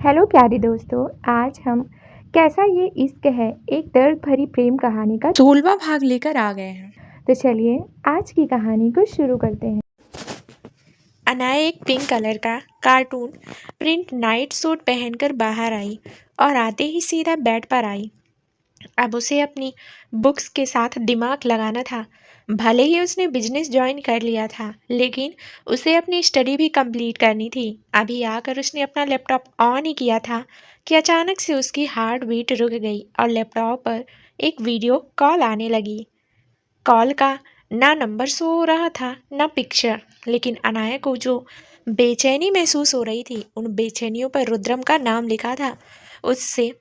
Hello प्यारे दोस्तों, आज हम कैसा ये इश्क है एक दर्द भरी प्रेम कहानी का 16वां भाग लेकर आ गए हैं। तो चलिए आज की कहानी को शुरू करते हैं। अनाया एक पिंक कलर का कार्टून प्रिंट नाइट सूट पहनकर बाहर आई और आते ही सीधा बेड पर आई। अब उसे अपनी बुक्स के साथ दिमाग लगाना था। भले ही उसने बिजनेस ज्वाइन कर लिया था, लेकिन उसे अपनी स्टडी भी कंप्लीट करनी थी। अभी आकर उसने अपना लैपटॉप ऑन ही किया था कि अचानक से उसकी हार्ट बीट रुक गई और लैपटॉप पर एक वीडियो कॉल आने लगी। कॉल का ना नंबर शो हो रहा था ना पिक्चर, लेकिन अनाया को जो बेचैनी महसूस हो रही थी उन बेचैनियों पर रुद्रम का नाम लिखा था। उससे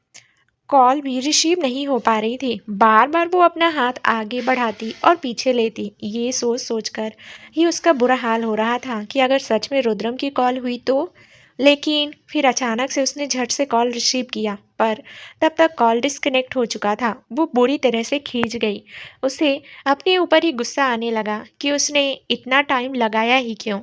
कॉल भी रिसीव नहीं हो पा रही थी। बार बार वो अपना हाथ आगे बढ़ाती और पीछे लेती। ये सोच सोचकर ही उसका बुरा हाल हो रहा था कि अगर सच में रुद्रम की कॉल हुई तो। लेकिन फिर अचानक से उसने झट से कॉल रिसीव किया, पर तब तक कॉल डिस्कनेक्ट हो चुका था। वो बुरी तरह से खींच गई। उसे अपने ऊपर ही गुस्सा आने लगा कि उसने इतना टाइम लगाया ही क्यों।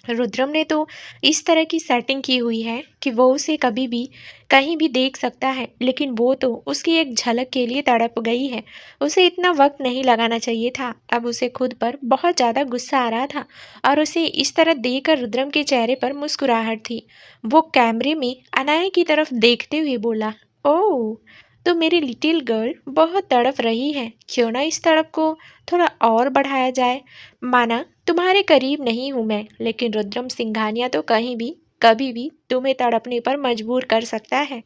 रुद्रम ने तो इस तरह की सेटिंग की हुई है कि वो उसे कभी भी कहीं भी देख सकता है, लेकिन वो तो उसकी एक झलक के लिए तड़प गई है। उसे इतना वक्त नहीं लगाना चाहिए था। अब उसे खुद पर बहुत ज़्यादा गुस्सा आ रहा था और उसे इस तरह देखकर रुद्रम के चेहरे पर मुस्कुराहट थी। वो कैमरे में अनाया की तरफ देखते हुए बोला, ओह, तो मेरी लिटिल गर्ल बहुत तड़प रही है। क्यों ना इस तड़प को थोड़ा और बढ़ाया जाए। माना तुम्हारे करीब नहीं हूं मैं, लेकिन रुद्रम सिंघानिया तो कहीं भी कभी भी तुम्हें तड़पने पर मजबूर कर सकता है।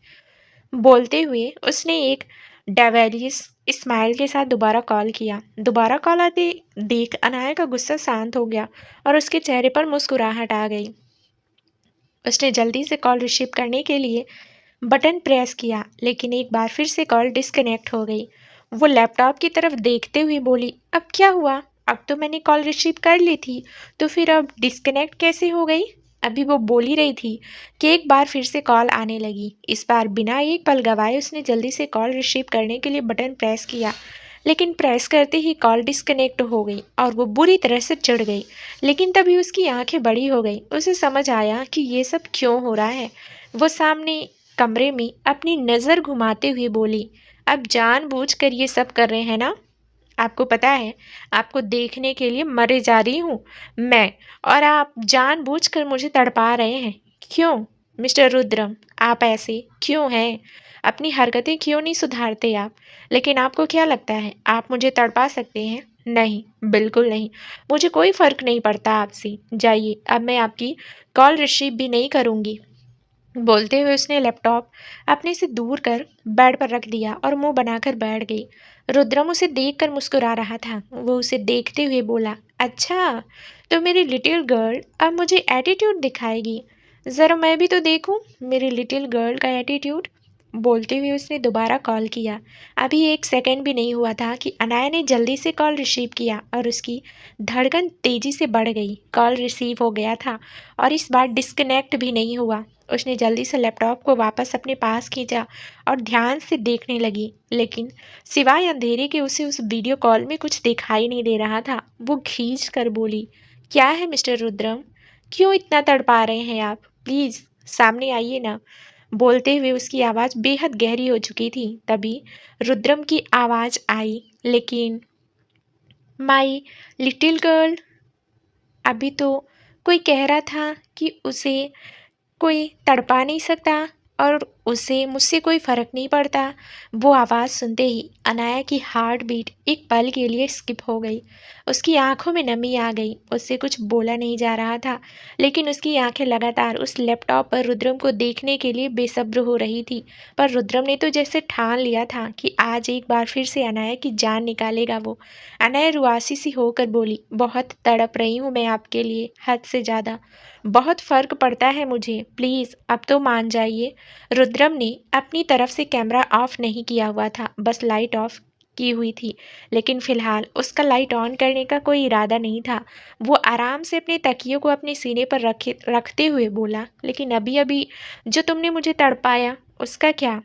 बोलते हुए उसने एक डेवेलियस स्माइल के साथ दोबारा कॉल किया। दोबारा कॉल आते देख अनाया का गुस्सा शांत हो गया और उसके चेहरे पर मुस्कुराहट आ गई। उसने जल्दी से कॉल रिसीव करने के लिए बटन प्रेस किया, लेकिन एक बार फिर से कॉल डिस्कनेक्ट हो गई। वो लैपटॉप की तरफ देखते हुए बोली, अब क्या हुआ? अब तो मैंने कॉल रिसीव कर ली थी, तो फिर अब डिस्कनेक्ट कैसे हो गई? अभी वो बोल ही रही थी कि एक बार फिर से कॉल आने लगी। इस बार बिना एक पल गवाए उसने जल्दी से कॉल रिसीव करने के लिए बटन प्रेस किया, लेकिन प्रेस करते ही कॉल डिस्कनेक्ट हो गई और वो बुरी तरह से चिढ़ गई। लेकिन तभी उसकी आंखें बड़ी हो गई। उसे समझ आया कि ये सब क्यों हो रहा है। वो सामने कमरे में अपनी नज़र घुमाते हुए बोली, अब जानबूझकर ये सब कर रहे हैं ना? आपको पता है, आपको देखने के लिए मरे जा रही हूँ मैं, और आप जानबूझकर मुझे तड़पा रहे हैं। क्यों मिस्टर रुद्रम, आप ऐसे क्यों हैं? अपनी हरकतें क्यों नहीं सुधारते आप? लेकिन आपको क्या लगता है आप मुझे तड़पा सकते हैं? नहीं, बिल्कुल नहीं। मुझे कोई फ़र्क नहीं पड़ता आपसे। जाइए, अब मैं आपकी कॉल रिसीव भी नहीं करूँगी। बोलते हुए उसने लैपटॉप अपने से दूर कर बेड पर रख दिया और मुंह बनाकर बैठ गई। रुद्रम उसे देखकर मुस्कुरा रहा था। वो उसे देखते हुए बोला, अच्छा, तो मेरी लिटिल गर्ल अब मुझे एटीट्यूड दिखाएगी। ज़रा मैं भी तो देखूं मेरी लिटिल गर्ल का एटीट्यूड। बोलते हुए उसने दोबारा कॉल किया। अभी एक सेकंड भी नहीं हुआ था कि अनाया ने जल्दी से कॉल रिसीव किया और उसकी धड़कन तेजी से बढ़ गई। कॉल रिसीव हो गया था और इस बार डिस्कनेक्ट भी नहीं हुआ। उसने जल्दी से लैपटॉप को वापस अपने पास खींचा और ध्यान से देखने लगी, लेकिन सिवाय अंधेरे के उसे उस वीडियो कॉल में कुछ दिखाई नहीं दे रहा था। वो खींच कर बोली, क्या है मिस्टर रुद्रम, क्यों इतना तड़पा रहे हैं आप? प्लीज़ सामने आइए ना। बोलते हुए उसकी आवाज़ बेहद गहरी हो चुकी थी। तभी रुद्रम की आवाज़ आई, लेकिन माई लिटिल गर्ल। अभी तो कोई कह रहा था कि उसे कोई तड़पा नहीं सकता और उसे मुझसे कोई फ़र्क नहीं पड़ता। वो आवाज़ सुनते ही अनाया की हार्ट बीट एक पल के लिए स्किप हो गई। उसकी आंखों में नमी आ गई। उससे कुछ बोला नहीं जा रहा था, लेकिन उसकी आंखें लगातार उस लैपटॉप पर रुद्रम को देखने के लिए बेसब्र हो रही थी। पर रुद्रम ने तो जैसे ठान लिया था कि आज एक बार फिर से अनाया की जान निकालेगा वो। अनाया रुआसी सी होकर बोली, बहुत तड़प रही हूँ मैं आपके लिए, हद से ज़्यादा। बहुत फ़र्क पड़ता है मुझे, प्लीज़ अब तो मान जाइए। रुद्रम ने अपनी तरफ से कैमरा ऑफ नहीं किया हुआ था, बस लाइट ऑफ की हुई थी, लेकिन फिलहाल उसका लाइट ऑन करने का कोई इरादा नहीं था। वो आराम से अपने तकियों को अपने सीने पर रखते हुए बोला, लेकिन अभी अभी जो तुमने मुझे तड़पाया उसका क्या?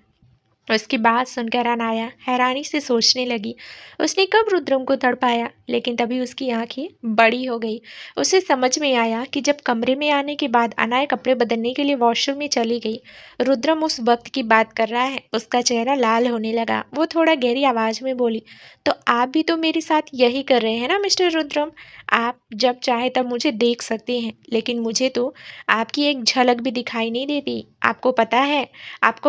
उसकी बात सुनकर अनाया हैरानी से सोचने लगी, उसने कब रुद्रम को तड़पाया, लेकिन तभी उसकी आंखें बड़ी हो गई। उसे समझ में आया कि जब कमरे में आने के बाद अनाया कपड़े बदलने के लिए वॉशरूम में चली गई, रुद्रम उस वक्त की बात कर रहा है। उसका चेहरा लाल होने लगा। वो थोड़ा गहरी आवाज में बोली, तो आप भी तो मेरे साथ यही कर रहे हैं ना मिस्टर रुद्रम? आप जब चाहे तब मुझे देख सकते हैं, लेकिन मुझे तो आपकी एक झलक भी दिखाई नहीं देती। आपको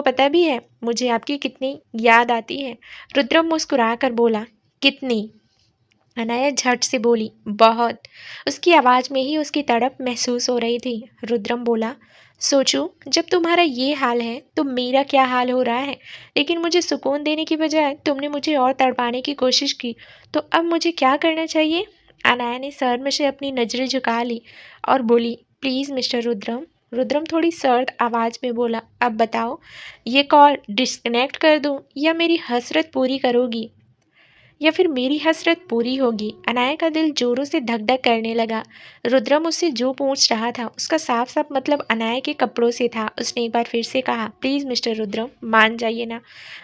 पता भी है मुझे आपकी कितनी याद आती है। रुद्रम मुस्कुरा कर बोला, कितनी? अनाया झट से बोली, बहुत। उसकी आवाज में ही उसकी तड़प महसूस हो रही थी। रुद्रम बोला, सोचो जब तुम्हारा ये हाल है तो मेरा क्या हाल हो रहा है। लेकिन मुझे सुकून देने की बजाय तुमने मुझे और तड़पाने की कोशिश की, तो अब मुझे क्या करना चाहिए? अनाया ने सर में से अपनी नजरें झुका ली और बोली, प्लीज मिस्टर रुद्रम। रुद्रम थोड़ी सर्द आवाज में बोला, अब बताओ, ये कॉल डिस्कनेक्ट कर दूं या मेरी हसरत पूरी करोगी, या फिर मेरी हसरत पूरी होगी? अनाया का दिल जोरों से धक धक करने लगा। रुद्रम उससे जो पूछ रहा था उसका साफ साफ मतलब अनाया के कपड़ों से था। उसने एक बार फिर से कहा, प्लीज मिस्टर रुद्रम, मान जाइए ना,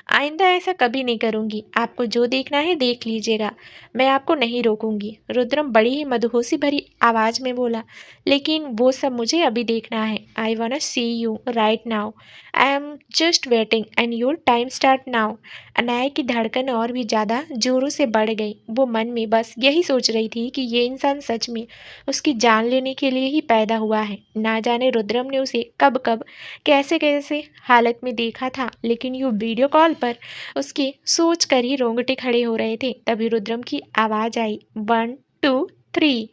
आइंदा ऐसा कभी नहीं करूंगी। आपको जो देखना है देख लीजिएगा, मैं आपको नहीं रोकूंगी। रुद्रम बड़ी ही मदहोशी भरी आवाज में बोला, लेकिन वो सब मुझे अभी देखना है। I want see you right now. I am just waiting and your time start now. Anaya की धड़कन और भी ज़्यादा जोरों से बढ़ गई। वो मन में बस यही सोच रही थी कि ये इंसान सच में उसकी जान लेने के लिए ही पैदा हुआ है। ना जाने रुद्रम ने उसे कब कब कैसे कैसे हालत में देखा था, लेकिन यूँ वीडियो कॉल पर उसके सोच कर ही रोंगटे खड़े हो रहे थे। तभी रुद्रम की आवाज़ आई, 1 2 3।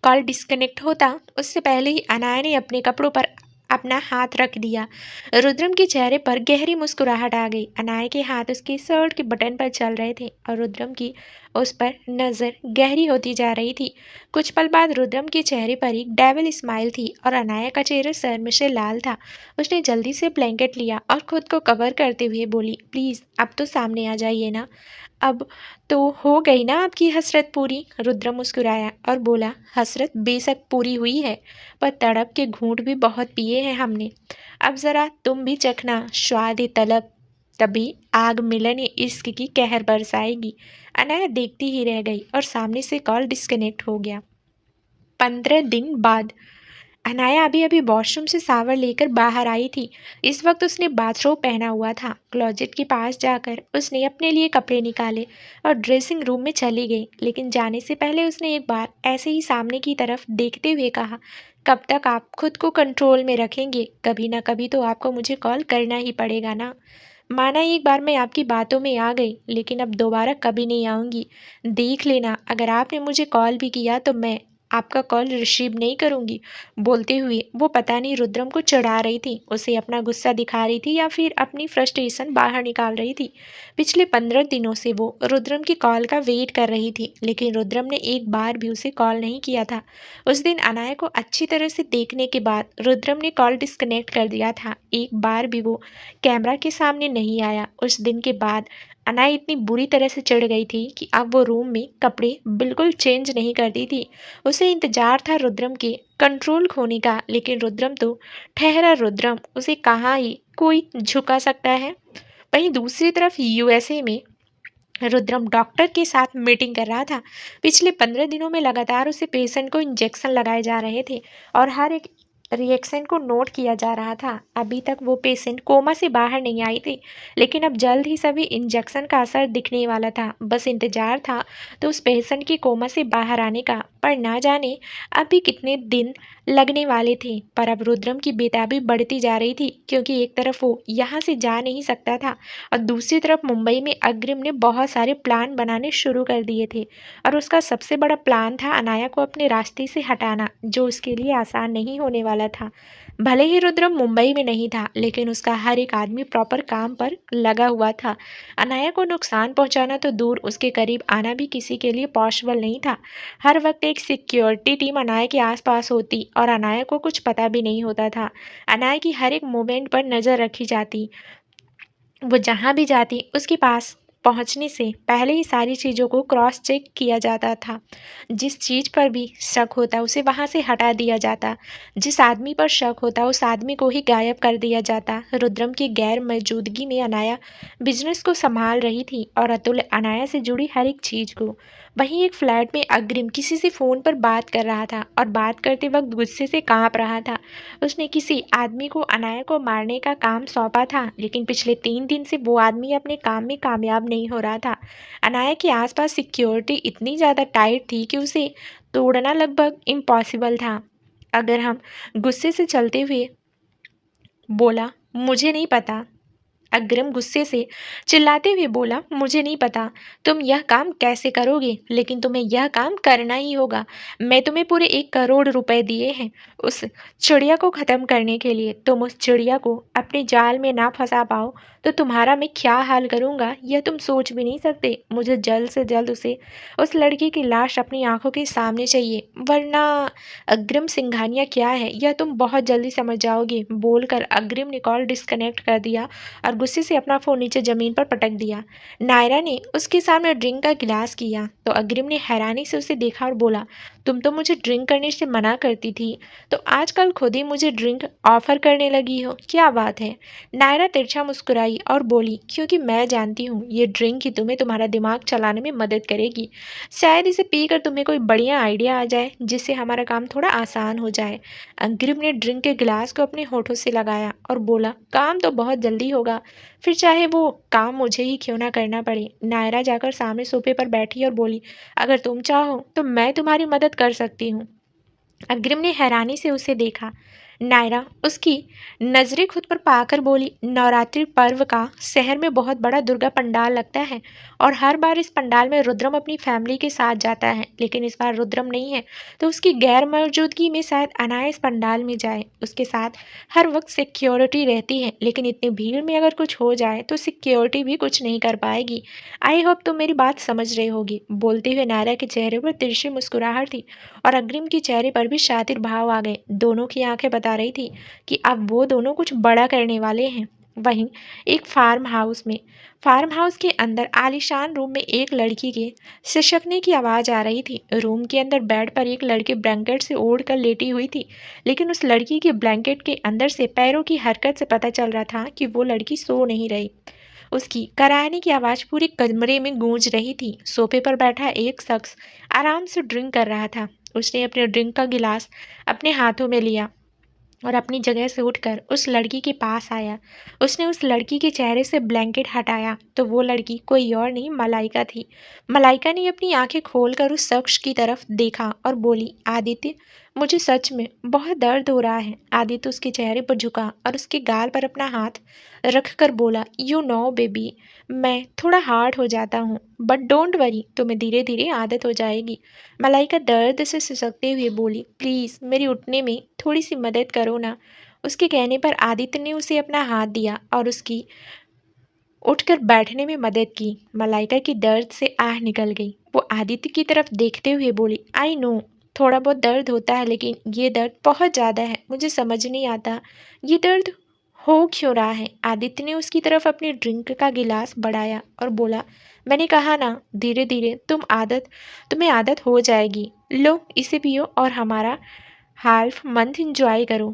कॉल डिस्कनेक्ट होता उससे पहले ही अनाया ने अपने कपड़ों पर अपना हाथ रख दिया। रुद्रम के चेहरे पर गहरी मुस्कुराहट आ गई। अनाया के हाथ उसके शर्ट के बटन पर चल रहे थे और रुद्रम की उस पर नज़र गहरी होती जा रही थी। कुछ पल बाद रुद्रम के चेहरे पर एक डेविल स्माइल थी और अनाया का चेहरा शर्म से लाल था। उसने जल्दी से ब्लैंकेट लिया और खुद को कवर करते हुए बोली, प्लीज़ अब तो सामने आ जाइए ना, अब तो हो गई ना आपकी हसरत पूरी। रुद्र मुस्कुराया और बोला, हसरत बेशक पूरी हुई है, पर तड़प के घूंट भी बहुत पिए हैं हमने। अब ज़रा तुम भी चखना स्वाद तलब, तभी आग मिलन इश्क की कहर बरसाएगी। अनाया देखती ही रह गई और सामने से कॉल डिस्कनेक्ट हो गया। 15 दिन बाद अनाया अभी अभी वॉशरूम से शावर लेकर बाहर आई थी। इस वक्त उसने बाथरोब पहना हुआ था। क्लोजेट के पास जाकर उसने अपने लिए कपड़े निकाले और ड्रेसिंग रूम में चली गई, लेकिन जाने से पहले उसने एक बार ऐसे ही सामने की तरफ देखते हुए कहा, कब तक आप खुद को कंट्रोल में रखेंगे? कभी ना कभी तो आपको मुझे कॉल करना ही पड़ेगा ना। माना एक बार मैं आपकी बातों में आ गई, लेकिन अब दोबारा कभी नहीं आऊँगी। देख लेना, अगर आपने मुझे कॉल भी किया तो मैं आपका कॉल रिसीव नहीं करूंगी। बोलते हुए वो पता नहीं रुद्रम को चिढ़ा रही थी, उसे अपना गुस्सा दिखा रही थी या फिर अपनी फ्रस्ट्रेशन बाहर निकाल रही थी। पिछले 15 दिनों से वो रुद्रम की कॉल का वेट कर रही थी, लेकिन रुद्रम ने एक बार भी उसे कॉल नहीं किया था। उस दिन अनाया को अच्छी तरह से देखने के बाद रुद्रम ने कॉल डिस्कनेक्ट कर दिया था। एक बार भी वो कैमरा के सामने नहीं आया। उस दिन के बाद अनाया इतनी बुरी तरह से चिढ़ गई थी कि अब वो रूम में कपड़े बिल्कुल चेंज नहीं करती थी। उसे इंतजार था रुद्रम के कंट्रोल खोने का, लेकिन रुद्रम तो ठहरा रुद्रम, उसे कहाँ ही कोई झुका सकता है। वहीं दूसरी तरफ यूएसए में रुद्रम डॉक्टर के साथ मीटिंग कर रहा था। पिछले 15 दिनों में लगातार उसे पेशेंट को इंजेक्शन लगाए जा रहे थे और हर एक रिएक्शन को नोट किया जा रहा था। अभी तक वो पेशेंट कोमा से बाहर नहीं आई थी, लेकिन अब जल्द ही सभी इंजेक्शन का असर दिखने वाला था। बस इंतजार था तो उस पेशेंट की कोमा से बाहर आने का, पर ना जाने अभी कितने दिन लगने वाले थे। पर अब रुद्रम की बेताबी बढ़ती जा रही थी, क्योंकि एक तरफ वो यहाँ से जा नहीं सकता था और दूसरी तरफ मुंबई में अग्रिम ने बहुत सारे प्लान बनाने शुरू कर दिए थे। और उसका सबसे बड़ा प्लान था अनाया को अपने रास्ते से हटाना, जो उसके लिए आसान नहीं होने वाला था। भले ही रुद्रम मुंबई में नहीं था, लेकिन उसका हर एक आदमी प्रॉपर काम पर लगा हुआ था। अनाया को नुकसान पहुंचाना तो दूर, उसके करीब आना भी किसी के लिए पॉसिबल नहीं था। हर वक्त एक सिक्योरिटी टीम अनाया के आसपास होती और अनाया को कुछ पता भी नहीं होता था। अनाया की हर एक मूवमेंट पर नज़र रखी जाती। वो जहाँ भी जाती उसके पास पहुंचने से पहले ही सारी चीज़ों को क्रॉस चेक किया जाता था। जिस चीज़ पर भी शक होता उसे वहां से हटा दिया जाता, जिस आदमी पर शक होता उस आदमी को ही गायब कर दिया जाता। रुद्रम की गैर मौजूदगी में अनाया बिजनेस को संभाल रही थी और अतुल अनाया से जुड़ी हर एक चीज़ को। वहीं एक फ्लैट में अग्रिम किसी से फ़ोन पर बात कर रहा था और बात करते वक्त गुस्से से कांप रहा था। उसने किसी आदमी को अनाया को मारने का काम सौंपा था, लेकिन पिछले 3 दिन से वो आदमी अपने काम में कामयाब नहीं हो रहा था। अनाया के आसपास सिक्योरिटी इतनी ज़्यादा टाइट थी कि उसे तोड़ना लगभग इम्पॉसिबल था। अगर हम गुस्से से चलते हुए बोला, मुझे नहीं पता। अग्रम गुस्से से चिल्लाते हुए बोला, मुझे नहीं पता तुम यह काम कैसे करोगे, लेकिन तुम्हें यह काम करना ही होगा। मैं तुम्हें पूरे 1 करोड़ रुपए दिए हैं उस चिड़िया को ख़त्म करने के लिए। तुम उस चिड़िया को अपने जाल में ना फंसा पाओ तो तुम्हारा मैं क्या हाल करूँगा यह तुम सोच भी नहीं सकते। मुझे जल्द से जल्द उस लड़की की लाश अपनी आंखों के सामने चाहिए, वरना। अग्रिम सिंघानिया क्या है यह तुम बहुत जल्दी समझ जाओगे, बोलकर अग्रिम ने कॉल डिस्कनेक्ट कर दिया और गुस्से से अपना फ़ोन नीचे ज़मीन पर पटक दिया। नायरा ने उसके सामने ड्रिंक का गिलास किया तो अग्रिम ने हैरानी से उसे देखा और बोला, तुम तो मुझे ड्रिंक करने से मना करती थी, तो आजकल खुद ही मुझे ड्रिंक ऑफर करने लगी हो, क्या बात है। नायरा तिरछा मुस्कुराई और बोली, क्योंकि मैं जानती हूँ ये ड्रिंक ही तुम्हें तुम्हारा दिमाग चलाने में मदद करेगी। शायद इसे पीकर तुम्हें कोई बढ़िया आइडिया आ जाए जिससे हमारा काम थोड़ा आसान हो जाए। अग्रिम ने ड्रिंक के गिलास को अपने होठों से लगाया और बोला, काम तो बहुत जल्दी होगा, फिर चाहे वो काम मुझे ही क्यों ना करना पड़े। नायरा जाकर सामने सोफे पर बैठी और बोली, अगर तुम चाहो तो मैं तुम्हारी मदद कर सकती हूँ। अग्रिम ने हैरानी से उसे देखा। नायरा उसकी नज़रें खुद पर पाकर बोली, नवरात्रि पर्व का शहर में बहुत बड़ा दुर्गा पंडाल लगता है और हर बार इस पंडाल में रुद्रम अपनी फैमिली के साथ जाता है, लेकिन इस बार रुद्रम नहीं है तो उसकी गैर मौजूदगी में शायद अनाया इस पंडाल में जाए। उसके साथ हर वक्त सिक्योरिटी रहती है, लेकिन इतनी भीड़ में अगर कुछ हो जाए तो सिक्योरिटी भी कुछ नहीं कर पाएगी। आई होप तुम मेरी बात समझ रहे होगी। बोलते हुए नायरा के चेहरे पर तिरछी मुस्कुराहट थी और अग्रिम के चेहरे पर भी शातिर भाव आ गए। दोनों की आंखें बता रही थी कि अब वो दोनों कुछ बड़ा करने वाले हैं। वहीं एक फार्म हाउस के अंदर आलीशान रूम में एक लड़की के सिसकने की आवाज़ आ रही थी। रूम के अंदर बेड पर एक लड़की ब्लैंकेट से ओढ़ कर लेटी हुई थी, लेकिन उस लड़की के ब्लैंकेट के अंदर से पैरों की हरकत से पता चल रहा था कि वो लड़की सो नहीं रही। उसकी कराहने की आवाज़ पूरे कमरे में गूंज रही थी। सोफे पर बैठा एक शख्स आराम से ड्रिंक कर रहा था। उसने अपने ड्रिंक का गिलास अपने हाथों में लिया और अपनी जगह से उठकर उस लड़की के पास आया। उसने उस लड़की के चेहरे से ब्लैंकेट हटाया तो वो लड़की कोई और नहीं, मलाइका थी। मलाइका ने अपनी आंखें खोलकर उस शख्स की तरफ देखा और बोली, आदित्य, मुझे सच में बहुत दर्द हो रहा है। आदित्य उसके चेहरे पर झुका और उसके गाल पर अपना हाथ रख कर बोला, यू नो बेबी, मैं थोड़ा हार्ड हो जाता हूँ, बट डोंट वरी, तुम्हें धीरे धीरे आदत हो जाएगी। मलाइका दर्द से सिसकते हुए बोली, प्लीज़ मेरी उठने में थोड़ी सी मदद करो ना। उसके कहने पर आदित्य ने उसे अपना हाथ दिया और उसकी उठकर बैठने में मदद की। मलाइका की दर्द से आह निकल गई। वो आदित्य की तरफ देखते हुए बोली, आई नो थोड़ा बहुत दर्द होता है, लेकिन ये दर्द बहुत ज़्यादा है, मुझे समझ नहीं आता ये दर्द हो क्यों रहा है। आदित्य ने उसकी तरफ अपनी ड्रिंक का गिलास बढ़ाया और बोला, मैंने कहा ना, धीरे धीरे तुम्हें आदत हो जाएगी। लो इसे पियो और हमारा हाल्फ मंथ इंजॉय करो।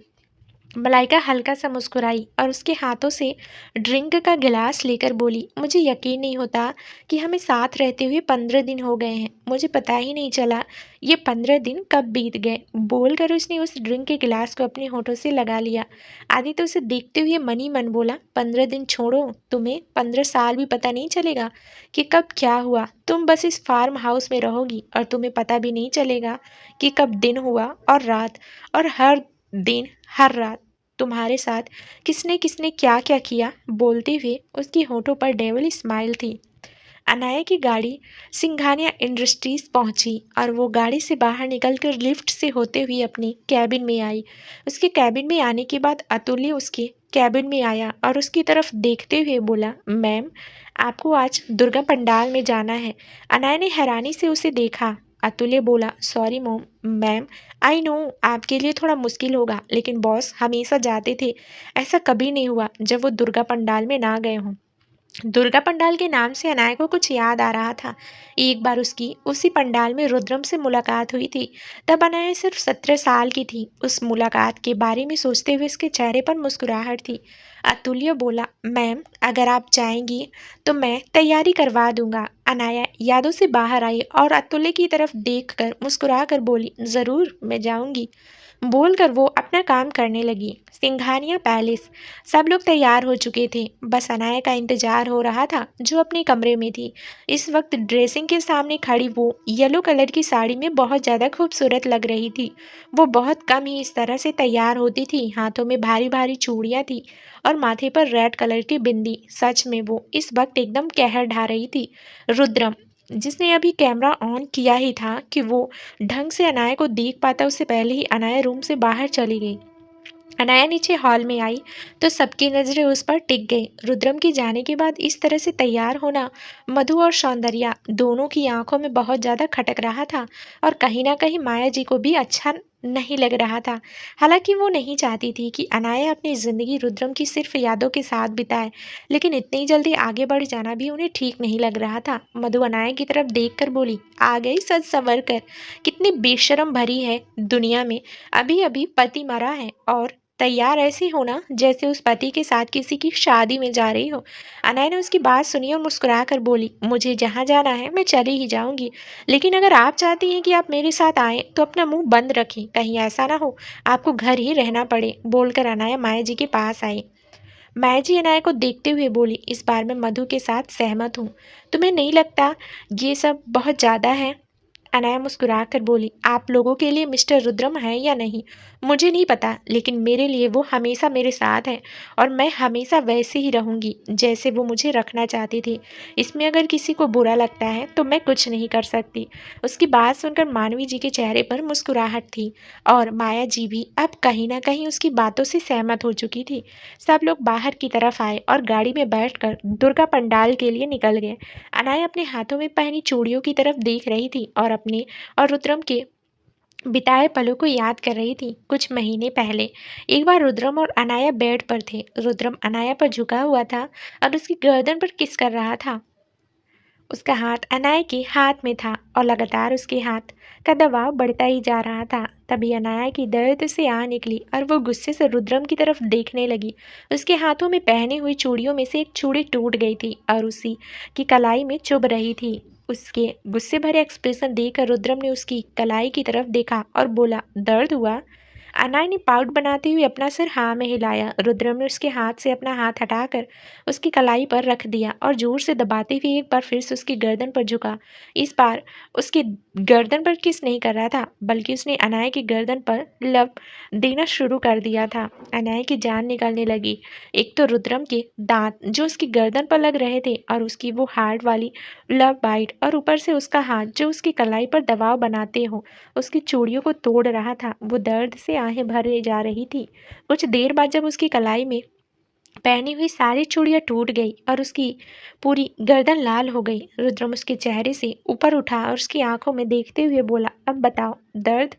मलाइका हल्का सा मुस्कुराई और उसके हाथों से ड्रिंक का गिलास लेकर बोली, मुझे यकीन नहीं होता कि हमें साथ रहते हुए 15 दिन हो गए हैं। मुझे पता ही नहीं चला ये 15 दिन कब बीत गए। बोलकर उसने उस ड्रिंक के गिलास को अपने होठों से लगा लिया। आदि तो उसे देखते हुए मन ही मन बोला, 15 दिन छोड़ो, तुम्हें 15 साल भी पता नहीं चलेगा कि कब क्या हुआ। तुम बस इस फार्म हाउस में रहोगी और तुम्हें पता भी नहीं चलेगा कि कब दिन हुआ और रात, और हर दिन हर रात तुम्हारे साथ किसने किसने क्या क्या किया। बोलते हुए उसकी होठों पर डेविल स्माइल थी। अनाया की गाड़ी सिंघानिया इंडस्ट्रीज पहुंची और वो गाड़ी से बाहर निकलकर लिफ्ट से होते हुए अपने कैबिन में आई। उसके कैबिन में आने के बाद अतुल्य उसके कैबिन में आया और उसकी तरफ देखते हुए बोला, मैम, आपको आज दुर्गा पंडाल में जाना है। अनाया ने हैरानी से उसे देखा। अतुल्य बोला, सॉरी मोम, मैम, आई नो आपके लिए थोड़ा मुश्किल होगा, लेकिन बॉस हमेशा जाते थे, ऐसा कभी नहीं हुआ जब वो दुर्गा पंडाल में ना गए हों। दुर्गा पंडाल के नाम से अनाया को कुछ याद आ रहा था। एक बार उसकी उसी पंडाल में रुद्रम से मुलाकात हुई थी। तब अनाया सिर्फ 17 साल की थी। उस मुलाकात के बारे में सोचते हुए उसके चेहरे पर मुस्कुराहट थी। अतुल्य बोला, मैम अगर आप चाहेंगी तो मैं तैयारी करवा दूंगा। अनाया यादों से बाहर आई और अतुल्य की तरफ देखकर मुस्कुरा कर बोली, जरूर मैं जाऊंगी। बोलकर वो अपना काम करने लगी। सिंघानिया पैलेस। सब लोग तैयार हो चुके थे। बस अनाया का इंतजार हो रहा था, जो अपने कमरे में थी। इस वक्त ड्रेसिंग के सामने खड़ी वो येलो कलर की साड़ी में बहुत ज़्यादा खूबसूरत लग रही थी। वो बहुत कम ही इस तरह से तैयार होती थी। हाथों में भारी भारी चूड़ियाँ थी और माथे पर रेड कलर की बिंदी। सच में वो इस वक्त एकदम कहर ढा रही थी। रुद्रम, जिसने अभी कैमरा ऑन किया ही था कि वो ढंग से अनाया को देख पाता, उससे पहले ही अनाया रूम से बाहर चली गई। अनाया नीचे हॉल में आई तो सबकी नजरें उस पर टिक गई। रुद्रम के जाने के बाद इस तरह से तैयार होना मधु और सौंदर्या दोनों की आंखों में बहुत ज्यादा खटक रहा था और कहीं ना कहीं माया जी को भी अच्छा नहीं लग रहा था। हालांकि वो नहीं चाहती थी कि अनाया अपनी जिंदगी रुद्रम की सिर्फ यादों के साथ बिताए, लेकिन इतनी जल्दी आगे बढ़ जाना भी उन्हें ठीक नहीं लग रहा था। मधु अनाया की तरफ देख कर बोली, आ गई सज संवर कर। कितनी बेशरम भरी है दुनिया में। अभी अभी पति मरा है और तैयार ऐसी होना जैसे उस पति के साथ किसी की शादी में जा रही हो। अनय ने उसकी बात सुनी और मुस्कुरा कर बोली, मुझे जहाँ जाना है मैं चली ही जाऊंगी, लेकिन अगर आप चाहती हैं कि आप मेरे साथ आएं तो अपना मुंह बंद रखें, कहीं ऐसा ना हो आपको घर ही रहना पड़े। बोलकर अनाया माया जी के पास आई। माया जी अनाया को देखते हुए बोली, इस बार मैं मधु के साथ सहमत हूँ। तुम्हें नहीं लगता ये सब बहुत ज़्यादा है? अनाया मुस्कुरा कर बोली, आप लोगों के लिए मिस्टर रुद्रम है या नहीं मुझे नहीं पता, लेकिन मेरे लिए वो हमेशा मेरे साथ है और मैं हमेशा वैसे ही रहूंगी जैसे वो मुझे रखना चाहती थी। इसमें अगर किसी को बुरा लगता है तो मैं कुछ नहीं कर सकती। उसकी बात सुनकर मानवी जी के चेहरे पर मुस्कुराहट थी और माया जी भी अब कहीं ना कहीं उसकी बातों से सहमत हो चुकी थी। सब लोग बाहर की तरफ आए और गाड़ी में बैठकर दुर्गा पंडाल के लिए निकल गए। अनाया अपने हाथों में पहनी चूड़ियों की तरफ देख रही थी और अपने और रुद्रम के बिताए पलों को याद कर रही थी। कुछ महीने पहले एक बार रुद्रम और अनाया बेड पर थे। रुद्रम अनाया पर झुका हुआ था और उसकी गर्दन पर किस कर रहा था। उसका हाथ अनाया के हाथ में था और लगातार उसके हाथ का दबाव बढ़ता ही जा रहा था। तभी अनाया की दर्द से आ निकली और वो गुस्से से रुद्रम की तरफ देखने लगी। उसके हाथों में पहनी हुई चूड़ियों में से एक चूड़ी टूट गई थी और उसी की कलाई में चुभ रही थी। उसके गुस्से भरे एक्सप्रेशन देखकर रुद्रम ने उसकी कलाई की तरफ देखा और बोला, दर्द हुआ? अनाया ने पाउट बनाते हुए अपना सिर हाँ में हिलाया। रुद्रम ने उसके हाथ से अपना हाथ हटाकर उसकी कलाई पर रख दिया और जोर से दबाते हुए एक बार फिर से उसकी गर्दन पर झुका। इस बार उसकी गर्दन पर किस नहीं कर रहा था, बल्कि उसने अनाया की गर्दन पर लव देना शुरू कर दिया था। अनाया की जान निकलने लगी। एक तो रुद्रम के दांत जो उसकी गर्दन पर लग रहे थे और उसकी वो हार्ड वाली लव बाइट, और ऊपर से उसका हाथ जो उसकी कलाई पर दबाव बनाते हो उसकी चूड़ियों को तोड़ रहा था। वो दर्द से आहें भरे जा रही थी। कुछ देर बाद जब उसकी कलाई में पहनी हुई सारी चूड़ियां टूट गई और उसकी पूरी गर्दन लाल हो गई, रुद्रम उसके चेहरे से ऊपर उठा और उसकी आंखों में देखते हुए बोला, अब बताओ दर्द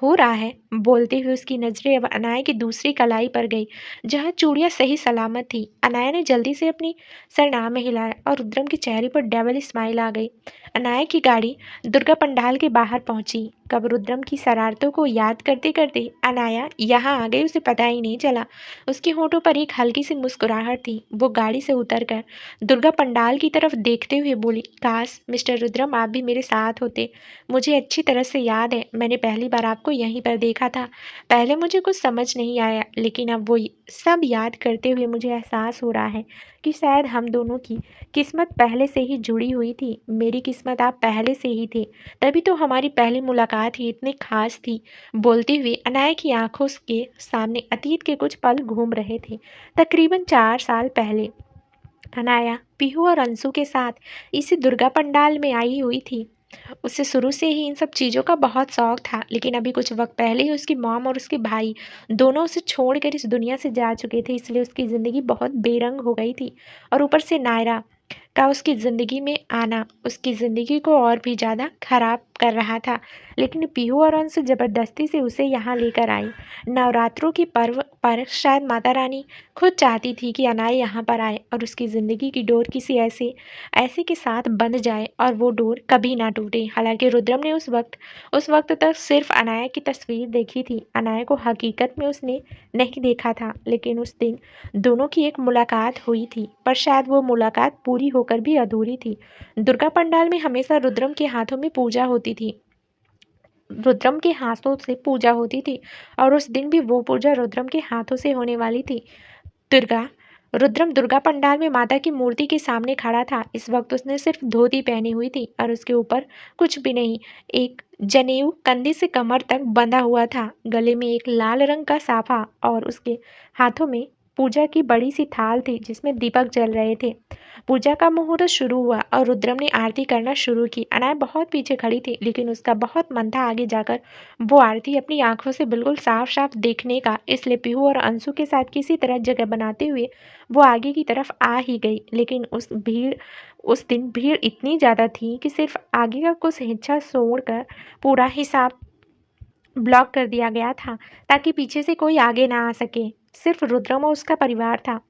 हो रहा है? बोलते हुए उसकी नजरें अब अनाया की दूसरी कलाई पर गई जहां चूड़ियां सही सलामत थी। अनाया ने जल्दी से अपनी सरनाम में हिलाया और रुद्रम के चेहरे पर डेविल स्माइल आ गई। अनाया की गाड़ी दुर्गा पंडाल के बाहर पहुंची। कब रुद्रम की शरारतों को याद करते करते अनाया यहाँ आ गई उसे पता ही नहीं चला। उसके होठों पर एक हल्की सी मुस्कुराहट थी। वो गाड़ी से उतरकर दुर्गा पंडाल की तरफ देखते हुए बोली, काश मिस्टर रुद्रम आप भी मेरे साथ होते। मुझे अच्छी तरह से याद है मैंने पहली बार आपको यहीं पर देखा था। पहले मुझे कुछ समझ नहीं आया, लेकिन अब वो सब याद करते हुए मुझे एहसास हो रहा है कि शायद हम दोनों की किस्मत पहले से ही जुड़ी हुई थी। मेरी किस्मत आप पहले से ही थे, तभी तो हमारी पहली मुलाकात ही इतनी खास थी। बोलते हुए अनाया की आंखों के सामने अतीत के कुछ पल घूम रहे थे। तकरीबन 4 साल पहले अनाया पीहू और अंशु के साथ इसी दुर्गा पंडाल में आई हुई थी। उसे शुरू से ही इन सब चीज़ों का बहुत शौक था, लेकिन अभी कुछ वक्त पहले ही उसकी मॉम और उसके भाई दोनों उसे छोड़कर इस दुनिया से जा चुके थे, इसलिए उसकी ज़िंदगी बहुत बेरंग हो गई थी। और ऊपर से नायरा का उसकी ज़िंदगी में आना उसकी ज़िंदगी को और भी ज़्यादा खराब कर रहा था। लेकिन पीहू और अंशु ज़बरदस्ती से उसे यहाँ लेकर आई। नवरात्रों के पर्व पर शायद माता रानी खुद चाहती थी कि अनाया यहाँ पर आए और उसकी ज़िंदगी की डोर किसी ऐसे ऐसे के साथ बंध जाए और वो डोर कभी ना टूटे। हालांकि रुद्रम ने उस वक्त तक सिर्फ अनाया की तस्वीर देखी थी। अनाया को हकीकत में उसने नहीं देखा था, लेकिन उस दिन दोनों की एक मुलाकात हुई थी, पर शायद वो मुलाकात पूरी होकर भी अधूरी थी। दुर्गा पंडाल में हमेशा रुद्रम के हाथों में पूजा होती थी। रुद्रम के हाथों से पूजा होती थी और उस दिन भी वो पूजा रुद्रम के हाथों से होने वाली थी। दुर्गा रुद्रम दुर्गा पंडाल में माता की मूर्ति के सामने खड़ा था। इस वक्त उसने सिर्फ धोती पहनी हुई थी और उसके ऊपर कुछ भी नहीं। एक जनेऊ कंधे से कमर तक बंधा हुआ था। गले में एक लाल रंग का साफा और उसके हाथों में पूजा की बड़ी सी थाल थी जिसमें दीपक जल रहे थे। पूजा का मुहूर्त शुरू हुआ और रुद्रम ने आरती करना शुरू की। अनाया बहुत पीछे खड़ी थी, लेकिन उसका बहुत मन था आगे जाकर वो आरती अपनी आंखों से बिल्कुल साफ साफ देखने का। इसलिए पीहू और अंशु के साथ किसी तरह जगह बनाते हुए वो आगे की तरफ आ ही गई। लेकिन उस दिन भीड़ इतनी ज़्यादा थी कि सिर्फ आगे का कुछ हिस्सा छोड़कर पूरा हिसाब ब्लॉक कर दिया गया था ताकि पीछे से कोई आगे ना आ सके। सिर्फ रुद्रम और उसका परिवार था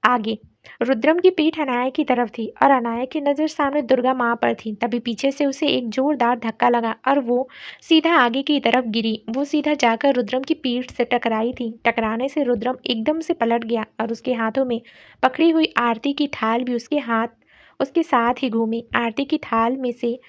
आगे। रुद्रम की पीठ अनाया की तरफ थी और अनाया की नज़र सामने दुर्गा माँ पर थी। तभी पीछे से उसे एक जोरदार धक्का लगा और वो सीधा आगे की तरफ गिरी। वो सीधा जाकर रुद्रम की पीठ से टकराई थी। टकराने से रुद्रम एकदम से पलट गया और उसके हाथों में पकड़ी हुई आरती की थाल भी उसके साथ ही घूमी। आरती की थाल में से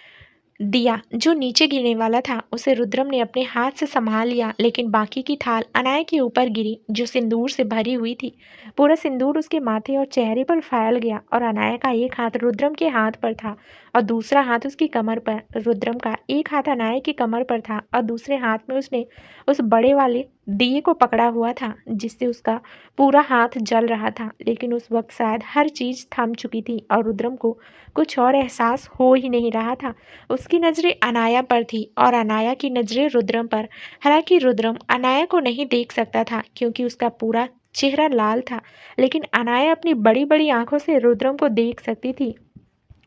दिया जो नीचे गिरने वाला था उसे रुद्रम ने अपने हाथ से संभाल लिया, लेकिन बाकी की थाल अनाया के ऊपर गिरी जो सिंदूर से भरी हुई थी। पूरा सिंदूर उसके माथे और चेहरे पर फैल गया और अनाया का एक हाथ रुद्रम के हाथ पर था और दूसरा हाथ उसकी कमर पर। रुद्रम का एक हाथ अनाया की कमर पर था और दूसरे हाथ में उसने उस बड़े वाले दिए को पकड़ा हुआ था जिससे उसका पूरा हाथ जल रहा था। लेकिन उस वक्त शायद हर चीज थम चुकी थी और रुद्रम को कुछ और एहसास हो ही नहीं रहा था। उसकी नज़रें अनाया पर थी और अनाया की नज़रें रुद्रम पर। हालांकि रुद्रम अनाया को नहीं देख सकता था क्योंकि उसका पूरा चेहरा लाल था, लेकिन अनाया अपनी बड़ी बड़ी आंखों से रुद्रम को देख सकती थी।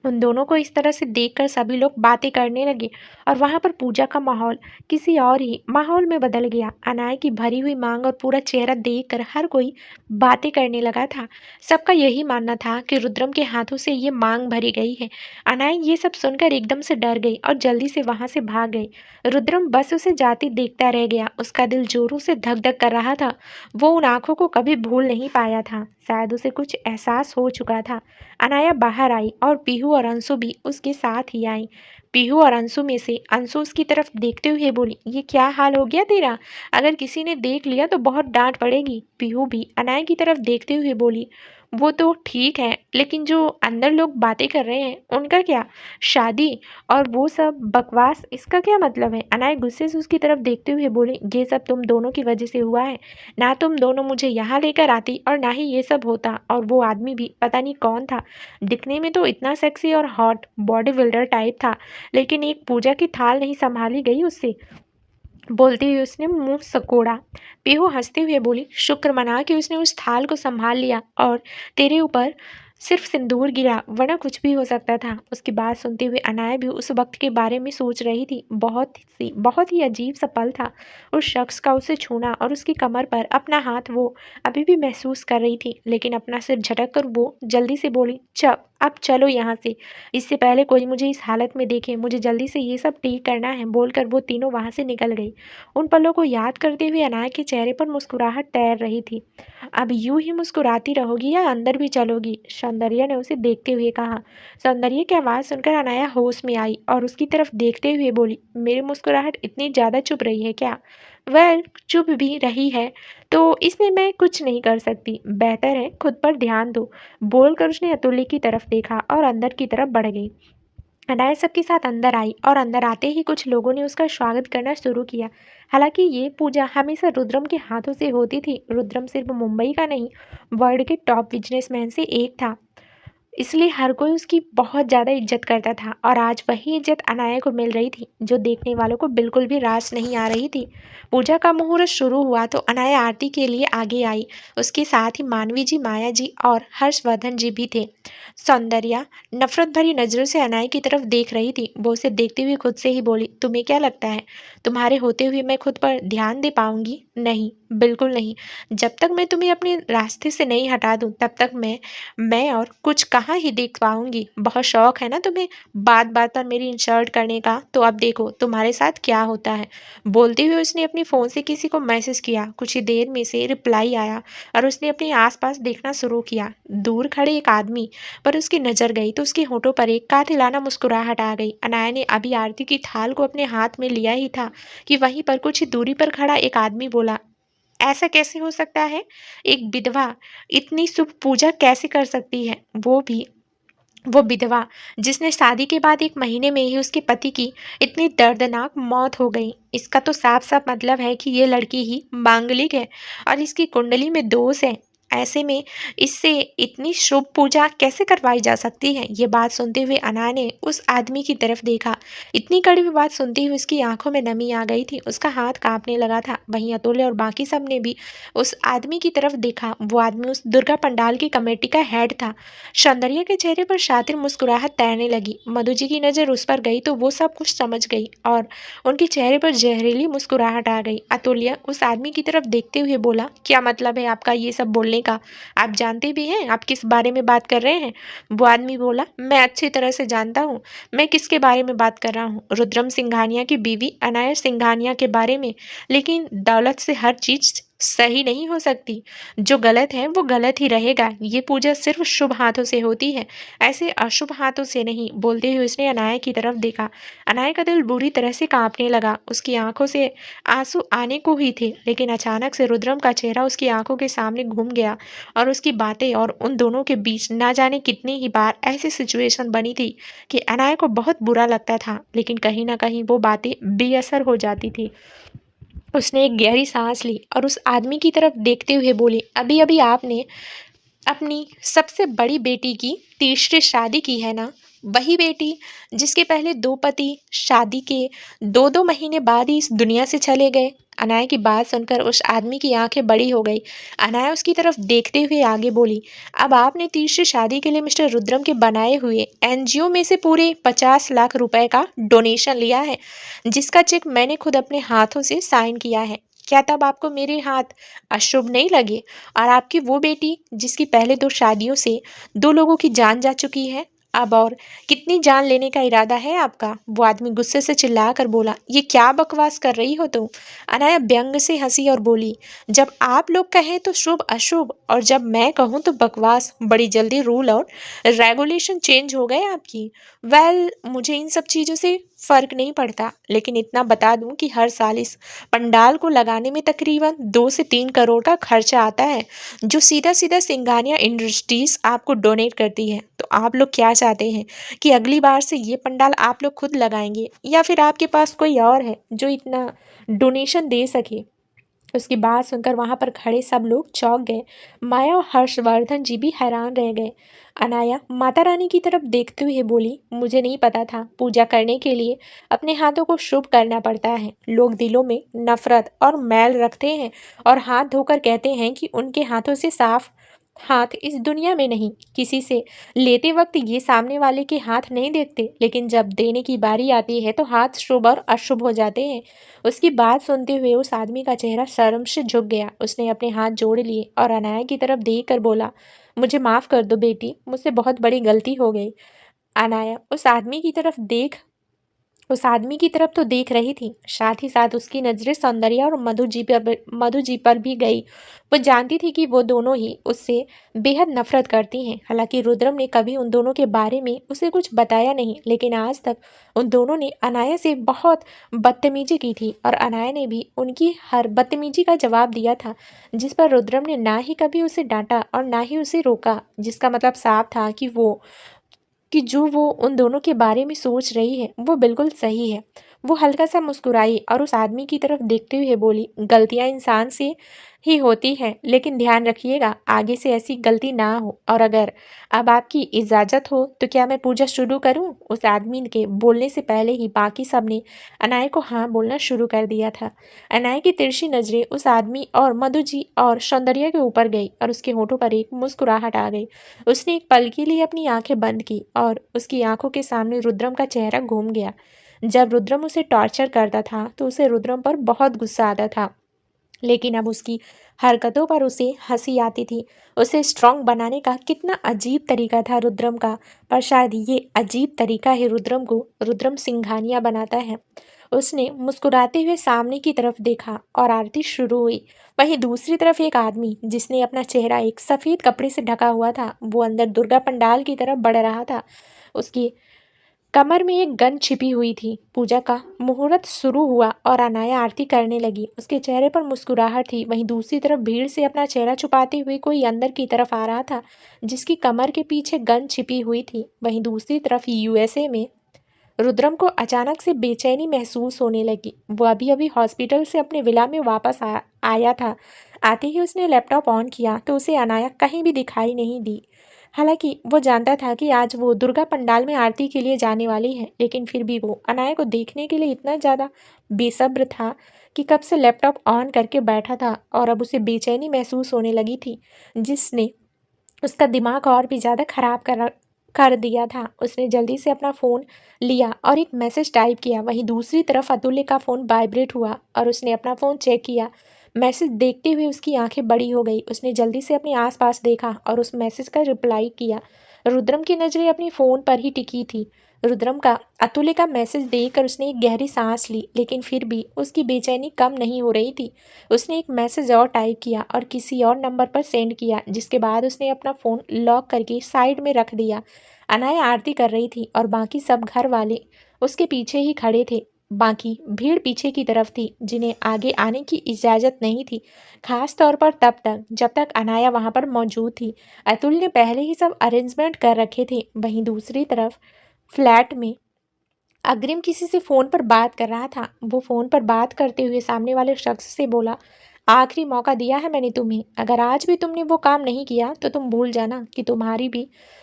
उन दोनों को इस तरह से देखकर सभी लोग बातें करने लगे और वहां पर पूजा का माहौल किसी और ही माहौल में बदल गया। अनाया की भरी हुई मांग और पूरा चेहरा देखकर हर कोई बातें करने लगा था। सबका यही मानना था कि रुद्रम के हाथों से ये मांग भरी गई है। अनाया ये सब सुनकर एकदम से डर गई और जल्दी से वहां से भाग गई। रुद्रम बस उसे जाती देखता रह गया। उसका दिल जोरों से धक धक कर रहा था। वो उन आंखों को कभी भूल नहीं पाया था। शायद उसे कुछ एहसास हो चुका था। अनाया बाहर आई और पीहू और अंशु भी उसके साथ ही आई। पीहू और अंशु में से अंशु उसकी तरफ देखते हुए बोली, ये क्या हाल हो गया तेरा? अगर किसी ने देख लिया तो बहुत डांट पड़ेगी। पीहू भी अनाया की तरफ देखते हुए बोली, वो तो ठीक है, लेकिन जो अंदर लोग बातें कर रहे हैं उनका क्या? शादी और वो सब बकवास, इसका क्या मतलब है? अनाया गुस्से से उसकी तरफ देखते हुए बोली, ये सब तुम दोनों की वजह से हुआ है। ना तुम दोनों मुझे यहाँ लेकर आती और ना ही ये सब होता। और वो आदमी भी पता नहीं कौन था, दिखने में तो इतना सेक्सी और हॉट बॉडी बिल्डर टाइप था, लेकिन एक पूजा की थाल नहीं संभाली गई उससे। बोलते हुए उसने मुंह सकोड़ा। पीहू हंसते हुए बोली, शुक्र मना कि उसने उस थाल को संभाल लिया और तेरे ऊपर सिर्फ सिंदूर गिरा, वरना कुछ भी हो सकता था। उसकी बात सुनते हुए अनाया भी उस वक्त के बारे में सोच रही थी। बहुत ही अजीब सा पल था उस शख्स का उसे छूना और उसकी कमर पर अपना हाथ वो अभी भी महसूस कर रही थी। लेकिन अपना सिर झटक कर वो जल्दी से बोली, अब चलो यहाँ से, इससे पहले कोई मुझे इस हालत में देखे। मुझे जल्दी से ये सब ठीक करना है। बोलकर वो तीनों वहां से निकल गई। उन पलों को याद करते हुए अनाया के चेहरे पर मुस्कुराहट तैर रही थी। अब यूं ही मुस्कुराती रहोगी या अंदर भी चलोगी? सौंदर्या ने उसे देखते हुए कहा। सौंदर्या की आवाज़ सुनकर अनाया होश में आई और उसकी तरफ देखते हुए बोली, मेरी मुस्कुराहट इतनी ज़्यादा चुप रही है क्या? चुप भी रही है तो इसमें मैं कुछ नहीं कर सकती। बेहतर है खुद पर ध्यान दो। बोलकर उसने अतुल्य की तरफ देखा और अंदर की तरफ बढ़ गई। अनाया सबके साथ अंदर आई और अंदर आते ही कुछ लोगों ने उसका स्वागत करना शुरू किया। हालांकि ये पूजा हमेशा रुद्रम के हाथों से होती थी। रुद्रम सिर्फ मुंबई का नहीं, वर्ल्ड के टॉप बिजनेसमैन से एक था। इसलिए हर कोई उसकी बहुत ज़्यादा इज्जत करता था और आज वही इज्जत अनाया को मिल रही थी जो देखने वालों को बिल्कुल भी रास नहीं आ रही थी। पूजा का मुहूर्त शुरू हुआ तो अनाया आरती के लिए आगे आई। उसके साथ ही मानवी जी, माया जी और हर्षवर्धन जी भी थे। सौंदर्या नफरत भरी नजरों से अनाया की तरफ देख रही थी। वो उसे देखते हुए खुद से ही बोली, तुम्हें क्या लगता है तुम्हारे होते हुए मैं खुद पर ध्यान दे पाऊंगी? नहीं, बिल्कुल नहीं। जब तक मैं तुम्हें अपने रास्ते से नहीं हटा दूं तब तक मैं और कुछ कहाँ ही देख पाऊंगी। बहुत शौक है ना तुम्हें बात बात पर मेरी इंसल्ट करने का, तो अब देखो तुम्हारे साथ क्या होता है। बोलते हुए उसने अपनी फ़ोन से किसी को मैसेज किया। कुछ ही देर में से रिप्लाई आया और उसने अपने आसपास देखना शुरू किया। दूर खड़े एक आदमी पर उसकी नज़र गई तो उसके होठों पर एक कातिलाना मुस्कुराहट आ गई। अनाया ने अभी आरती की थाल को अपने हाथ में लिया ही था कि वहीं पर कुछ ही दूरी पर खड़ा एक आदमी बोला, ऐसा कैसे हो सकता है? एक विधवा इतनी शुभ पूजा कैसे कर सकती है? वो विधवा जिसने शादी के बाद 1 महीने में ही उसके पति की इतनी दर्दनाक मौत हो गई। इसका तो साफ-साफ मतलब है कि ये लड़की ही मांगलिक है और इसकी कुंडली में दोष है। ऐसे में इससे इतनी शुभ पूजा कैसे करवाई जा सकती है? ये बात सुनते हुए अनाया ने उस आदमी की तरफ देखा। इतनी कड़वी बात सुनते हुए उसकी आंखों में नमी आ गई थी। उसका हाथ कांपने लगा था। वहीं अतुल्य और बाकी सब ने भी उस आदमी की तरफ देखा। वो आदमी उस दुर्गा पंडाल की कमेटी का हेड था। सौंदर्या के चेहरे पर शातिर मुस्कुराहट तैरने लगी। मधु जी की नज़र उस पर गई तो वो सब कुछ समझ गई और उनके चेहरे पर जहरीली मुस्कुराहट आ गई। अतुल्य उस आदमी की तरफ देखते हुए बोला, क्या मतलब है आपका ये सब बोलने का? आप जानते भी हैं आप किस बारे में बात कर रहे हैं? वो आदमी बोला, मैं अच्छी तरह से जानता हूँ मैं किसके बारे में बात कर रहा हूँ। रुद्रम सिंघानिया की बीवी अनाया सिंघानिया के बारे में। लेकिन दौलत से हर चीज सही नहीं हो सकती। जो गलत है वो गलत ही रहेगा। ये पूजा सिर्फ शुभ हाथों से होती है, ऐसे अशुभ हाथों से नहीं। बोलते हुए उसने अनाया की तरफ देखा। अनाया का दिल बुरी तरह से कांपने लगा। उसकी आंखों से आंसू आने को ही थे, लेकिन अचानक से रुद्रम का चेहरा उसकी आंखों के सामने घूम गया और उसकी बातें और उन दोनों के बीच ना जाने कितनी ही बार ऐसी सिचुएशन बनी थी कि अनाया को बहुत बुरा लगता था, लेकिन कहीं ना कहीं वो बातें बेअसर हो जाती थी। उसने एक गहरी सांस ली और उस आदमी की तरफ देखते हुए बोली, अभी अभी आपने अपनी सबसे बड़ी बेटी की तीसरी शादी की है ना? वही बेटी जिसके पहले 2 पति शादी के 2-2 महीने बाद ही इस दुनिया से चले गए। अनाया की बात सुनकर उस आदमी की आंखें बड़ी हो गई। अनाया उसकी तरफ देखते हुए आगे बोली, अब आपने तीसरी शादी के लिए मिस्टर रुद्रम के बनाए हुए एनजीओ में से पूरे 50 लाख रुपए का डोनेशन लिया है, जिसका चेक मैंने खुद अपने हाथों से साइन किया है। क्या तब आपको मेरे हाथ अशुभ नहीं लगे? और आपकी वो बेटी जिसकी पहले 2 शादियों से 2 लोगों की जान जा चुकी है, अब और कितनी जान लेने का इरादा है आपका? वो आदमी गुस्से से चिल्लाकर बोला, ये क्या बकवास कर रही हो तुम? अनाया व्यंग से हंसी और बोली, जब आप लोग कहें तो शुभ अशुभ और जब मैं कहूँ तो बकवास। बड़ी जल्दी रूल और रेगुलेशन चेंज हो गए आपकी। मुझे इन सब चीज़ों से फर्क नहीं पड़ता, लेकिन इतना बता दूं कि हर साल इस पंडाल को लगाने में तकरीबन 2 से 3 करोड़ का खर्चा आता है, जो सीधा सीधा सिंघानिया इंडस्ट्रीज आपको डोनेट करती है। तो आप लोग क्या चाहते हैं कि अगली बार से ये पंडाल आप लोग खुद लगाएंगे या फिर आपके पास कोई और है जो इतना डोनेशन दे सके? उसकी बात सुनकर वहां पर खड़े सब लोग चौंक गए। माया और हर्षवर्धन जी भी हैरान रह गए। अनाया माता रानी की तरफ देखते हुए बोली, मुझे नहीं पता था पूजा करने के लिए अपने हाथों को शुभ करना पड़ता है। लोग दिलों में नफरत और मैल रखते हैं और हाथ धोकर कहते हैं कि उनके हाथों से साफ हाथ इस दुनिया में नहीं। किसी से लेते वक्त ये सामने वाले के हाथ नहीं देखते, लेकिन जब देने की बारी आती है तो हाथ शुभ और अशुभ हो जाते हैं। उसकी बात सुनते हुए उस आदमी का चेहरा शर्म से झुक गया। उसने अपने हाथ जोड़ लिए और अनाया की तरफ देख कर बोला, मुझे माफ कर दो बेटी, मुझसे बहुत बड़ी गलती हो गई। अनाया उस आदमी की तरफ तो देख रही थी, साथ ही साथ उसकी नजरें सौंदर्या और मधु जी पर भी गई। वो जानती थी कि वो दोनों ही उससे बेहद नफरत करती हैं। हालांकि रुद्रम ने कभी उन दोनों के बारे में उसे कुछ बताया नहीं, लेकिन आज तक उन दोनों ने अनाया से बहुत बदतमीजी की थी और अनाया ने भी उनकी हर बदतमीजी का जवाब दिया था, जिस पर रुद्रम ने ना ही कभी उसे डांटा और ना ही उसे रोका, जिसका मतलब साफ था कि जो वो उन दोनों के बारे में सोच रही है वो बिल्कुल सही है। वो हल्का सा मुस्कुराई और उस आदमी की तरफ देखते हुए बोली, गलतियां इंसान से ही होती हैं, लेकिन ध्यान रखिएगा आगे से ऐसी गलती ना हो। और अगर अब आपकी इजाज़त हो तो क्या मैं पूजा शुरू करूं? उस आदमी के बोलने से पहले ही बाकी सब ने अनाया को हाँ बोलना शुरू कर दिया था। अनाया की तिरछी नजरें उस आदमी और मधु जी और सौंदर्य के ऊपर गई और उसके होठों पर एक मुस्कुराहट आ गई। उसने एक पल के लिए अपनी आंखें बंद की और उसकी आंखों के सामने रुद्रम का चेहरा घूम गया। जब रुद्रम उसे टॉर्चर करता था तो उसे रुद्रम पर बहुत गुस्सा आता था, लेकिन अब उसकी हरकतों पर उसे हंसी आती थी। उसे स्ट्रांग बनाने का कितना अजीब तरीका था रुद्रम का, पर शायद ये अजीब तरीका ही रुद्रम को रुद्रम सिंघानिया बनाता है। उसने मुस्कुराते हुए सामने की तरफ देखा और आरती शुरू हुई। वहीं दूसरी तरफ एक आदमी जिसने अपना चेहरा एक सफ़ेद कपड़े से ढका हुआ था, वो अंदर दुर्गा पंडाल की तरफ बढ़ रहा था। उसकी कमर में एक गन छिपी हुई थी। पूजा का मुहूर्त शुरू हुआ और अनाया आरती करने लगी। उसके चेहरे पर मुस्कुराहट थी। वहीं दूसरी तरफ भीड़ से अपना चेहरा छुपाते हुए कोई अंदर की तरफ आ रहा था, जिसकी कमर के पीछे गन छिपी हुई थी। वहीं दूसरी तरफ यूएसए में रुद्रम को अचानक से बेचैनी महसूस होने लगी। वो अभी अभी हॉस्पिटल से अपने विला में वापस आया था। आते ही उसने लैपटॉप ऑन किया तो उसे अनाया कहीं भी दिखाई नहीं दी। हालांकि वो जानता था कि आज वो दुर्गा पंडाल में आरती के लिए जाने वाली है, लेकिन फिर भी वो अनाया को देखने के लिए इतना ज़्यादा बेसब्र था कि कब से लैपटॉप ऑन करके बैठा था और अब उसे बेचैनी महसूस होने लगी थी, जिसने उसका दिमाग और भी ज़्यादा खराब कर दिया था। उसने जल्दी से अपना फ़ोन लिया और एक मैसेज टाइप किया। वहीं दूसरी तरफ अतुल्य का फ़ोन वाइब्रेट हुआ और उसने अपना फ़ोन चेक किया। मैसेज देखते हुए उसकी आंखें बड़ी हो गई। उसने जल्दी से अपने आसपास देखा और उस मैसेज का रिप्लाई किया। रुद्रम की नज़रें अपनी फ़ोन पर ही टिकी थी। रुद्रम का अतुल्य का मैसेज देखकर उसने एक गहरी सांस ली, लेकिन फिर भी उसकी बेचैनी कम नहीं हो रही थी। उसने एक मैसेज और टाइप किया और किसी और नंबर पर सेंड किया, जिसके बाद उसने अपना फ़ोन लॉक करके साइड में रख दिया। अनाया आरती कर रही थी और बाकी सब घर वाले उसके पीछे ही खड़े थे। बाकी भीड़ पीछे की तरफ थी, जिन्हें आगे आने की इजाज़त नहीं थी, खास तौर पर तब तक जब तक अनाया वहाँ पर मौजूद थी। अतुल ने पहले ही सब अरेंजमेंट कर रखे थे। वहीं दूसरी तरफ फ्लैट में अग्रिम किसी से फ़ोन पर बात कर रहा था। वो फ़ोन पर बात करते हुए सामने वाले शख्स से बोला, आखिरी मौका दिया है मैंने तुम्हें, अगर आज भी तुमने वो काम नहीं किया तो तुम भूल जाना कि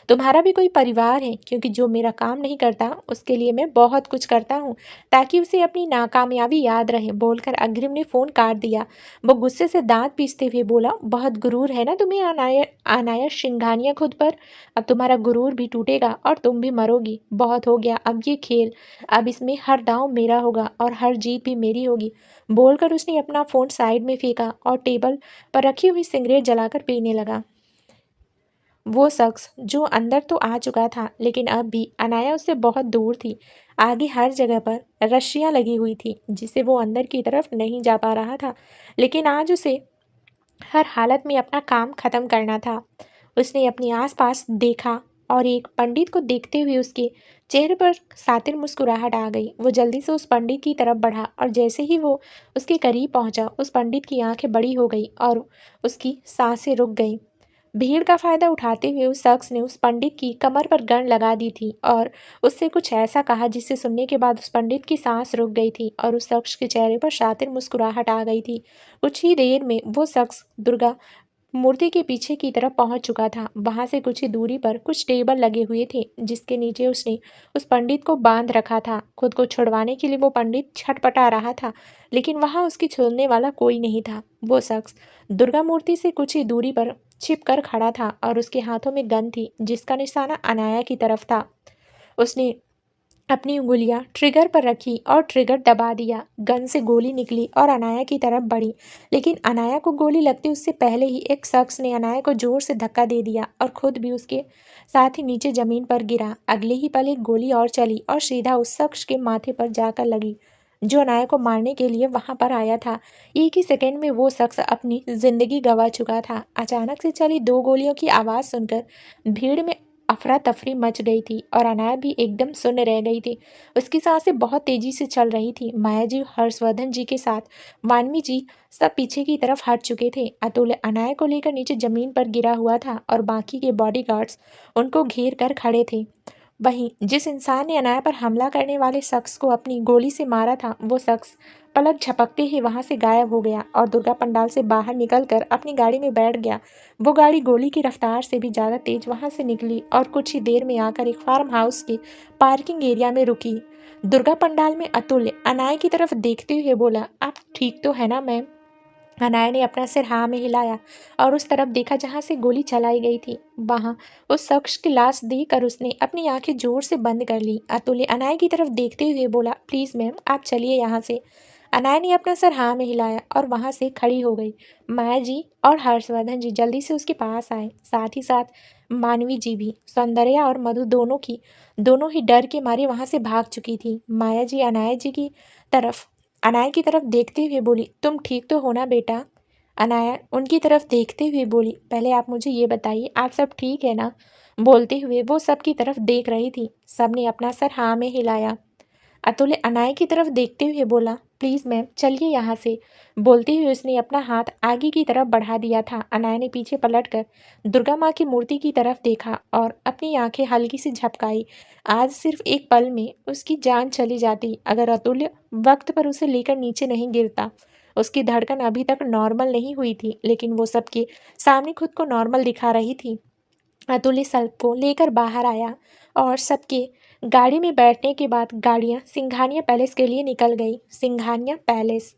तुम्हारा भी कोई परिवार है, क्योंकि जो मेरा काम नहीं करता उसके लिए मैं बहुत कुछ करता हूँ, ताकि उसे अपनी नाकामयाबी याद रहे। बोलकर अग्रिम ने फ़ोन काट दिया। वो गुस्से से दांत पीसते हुए बोला, बहुत गुरूर है ना तुम्हें अनाया अनाया सिंघानिया खुद पर। अब तुम्हारा गुरूर भी टूटेगा और तुम भी मरोगी। बहुत हो गया अब ये खेल। अब इसमें हर दांव मेरा होगा और हर जीत भी मेरी होगी। बोलकर उसने अपना फ़ोन साइड में फेंका और टेबल पर रखी हुई सिगरेट जलाकर पीने लगा। वो शख्स जो अंदर तो आ चुका था, लेकिन अब भी अनाया उससे बहुत दूर थी। आगे हर जगह पर रस्सियाँ लगी हुई थी, जिससे वो अंदर की तरफ नहीं जा पा रहा था, लेकिन आज उसे हर हालत में अपना काम खत्म करना था। उसने अपने आसपास देखा और एक पंडित को देखते हुए उसके चेहरे पर सातिर मुस्कुराहट आ गई। वो जल्दी से उस पंडित की तरफ बढ़ा और जैसे ही वो उसके करीब पहुंचा, उस पंडित की आंखें बड़ी हो गई और उसकी सांसें रुक गईं। भीड़ का फायदा उठाते हुए उस शख्स ने उस पंडित की कमर पर गन लगा दी थी और उससे कुछ ऐसा कहा जिसे सुनने के बाद उस पंडित की सांस रुक गई थी और उस शख्स के चेहरे पर शातिर मुस्कुराहट आ गई थी। कुछ ही देर में वो शख्स दुर्गा मूर्ति के पीछे की तरफ पहुंच चुका था। वहां से कुछ ही दूरी पर कुछ टेबल लगे हुए थे, जिसके नीचे उसने उस पंडित को बांध रखा था। खुद को छुड़वाने के लिए वो पंडित छटपटा रहा था, लेकिन वहां उसकी छुड़ने वाला कोई नहीं था। वो शख्स दुर्गा मूर्ति से कुछ ही दूरी पर छिप कर खड़ा था और उसके हाथों में गन थी, जिसका निशाना अनाया की तरफ था। उसने अपनी उंगलियां ट्रिगर पर रखी और ट्रिगर दबा दिया। गन से गोली निकली और अनाया की तरफ बढ़ी, लेकिन अनाया को गोली लगती उससे पहले ही एक शख्स ने अनाया को जोर से धक्का दे दिया और खुद भी उसके साथ ही नीचे जमीन पर गिरा। अगले ही पल एक गोली और चली और सीधा उस शख्स के माथे पर जाकर लगी, जो अनाया को मारने के लिए वहां पर आया था। एक ही सेकंड में वो शख्स अपनी जिंदगी गंवा चुका था। अचानक से चली दो गोलियों की आवाज़ सुनकर भीड़ में अफरा तफरी मच गई थी और अनाया भी एकदम सुन्न रह गई थी। उसकी सांसें बहुत तेजी से चल रही थी। माया जी, हर्षवर्धन जी के साथ मानवी जी सब पीछे की तरफ हट चुके थे। अतुल अनाया को लेकर नीचे जमीन पर गिरा हुआ था और बाकी के बॉडीगार्ड्स उनको घेर कर खड़े थे। वहीं जिस इंसान ने अनाया पर हमला करने वाले शख्स को अपनी गोली से मारा था, वो शख्स पलक झपकते ही वहां से गायब हो गया और दुर्गा पंडाल से बाहर निकलकर अपनी गाड़ी में बैठ गया। वो गाड़ी गोली की रफ्तार से भी ज़्यादा तेज वहां से निकली और कुछ ही देर में आकर एक फार्म हाउस के पार्किंग एरिया में रुकी। दुर्गा पंडाल में अतुल्य अनाया की तरफ देखते हुए बोला, आप ठीक तो है ना मैम? अनाया ने अपना सिर हाँ में हिलाया और उस तरफ देखा जहाँ से गोली चलाई गई थी। वहाँ उस शख्स की लाश देखकर उसने अपनी आंखें जोर से बंद कर ली। अतुल्य अनाया की तरफ देखते हुए बोला, प्लीज़ मैम आप चलिए यहाँ से। अनाया ने अपना सर हाँ में हिलाया और वहाँ से खड़ी हो गई। माया जी और हर्षवर्धन जी जल्दी से उसके पास आए, साथ ही साथ मानवी जी भी। सौंदर्या और मधु दोनों ही डर के मारे वहाँ से भाग चुकी थी। माया जी अनाया की तरफ देखते हुए बोली, तुम ठीक तो हो ना बेटा? अनाया उनकी तरफ देखते हुए बोली, पहले आप मुझे ये बताइए आप सब ठीक है ना? बोलते हुए वो सबकी तरफ देख रही थी। सबने अपना सर हाँ में हिलाया। अतुल्य अनाया की तरफ देखते हुए बोला, प्लीज़ मैम चलिए यहाँ से। बोलते हुए उसने अपना हाथ आगे की तरफ बढ़ा दिया था। अनाया ने पीछे पलटकर दुर्गा माँ की मूर्ति की तरफ देखा और अपनी आंखें हल्की सी झपकाई। आज सिर्फ एक पल में उसकी जान चली जाती अगर अतुल्य वक्त पर उसे लेकर नीचे नहीं गिरता। उसकी धड़कन अभी तक नॉर्मल नहीं हुई थी, लेकिन वो सबके सामने खुद को नॉर्मल दिखा रही थी। अतुल्य सबको लेकर बाहर आया और सबके गाड़ी में बैठने के बाद गाड़ियां सिंघानिया पैलेस के लिए निकल गई। सिंघानिया पैलेस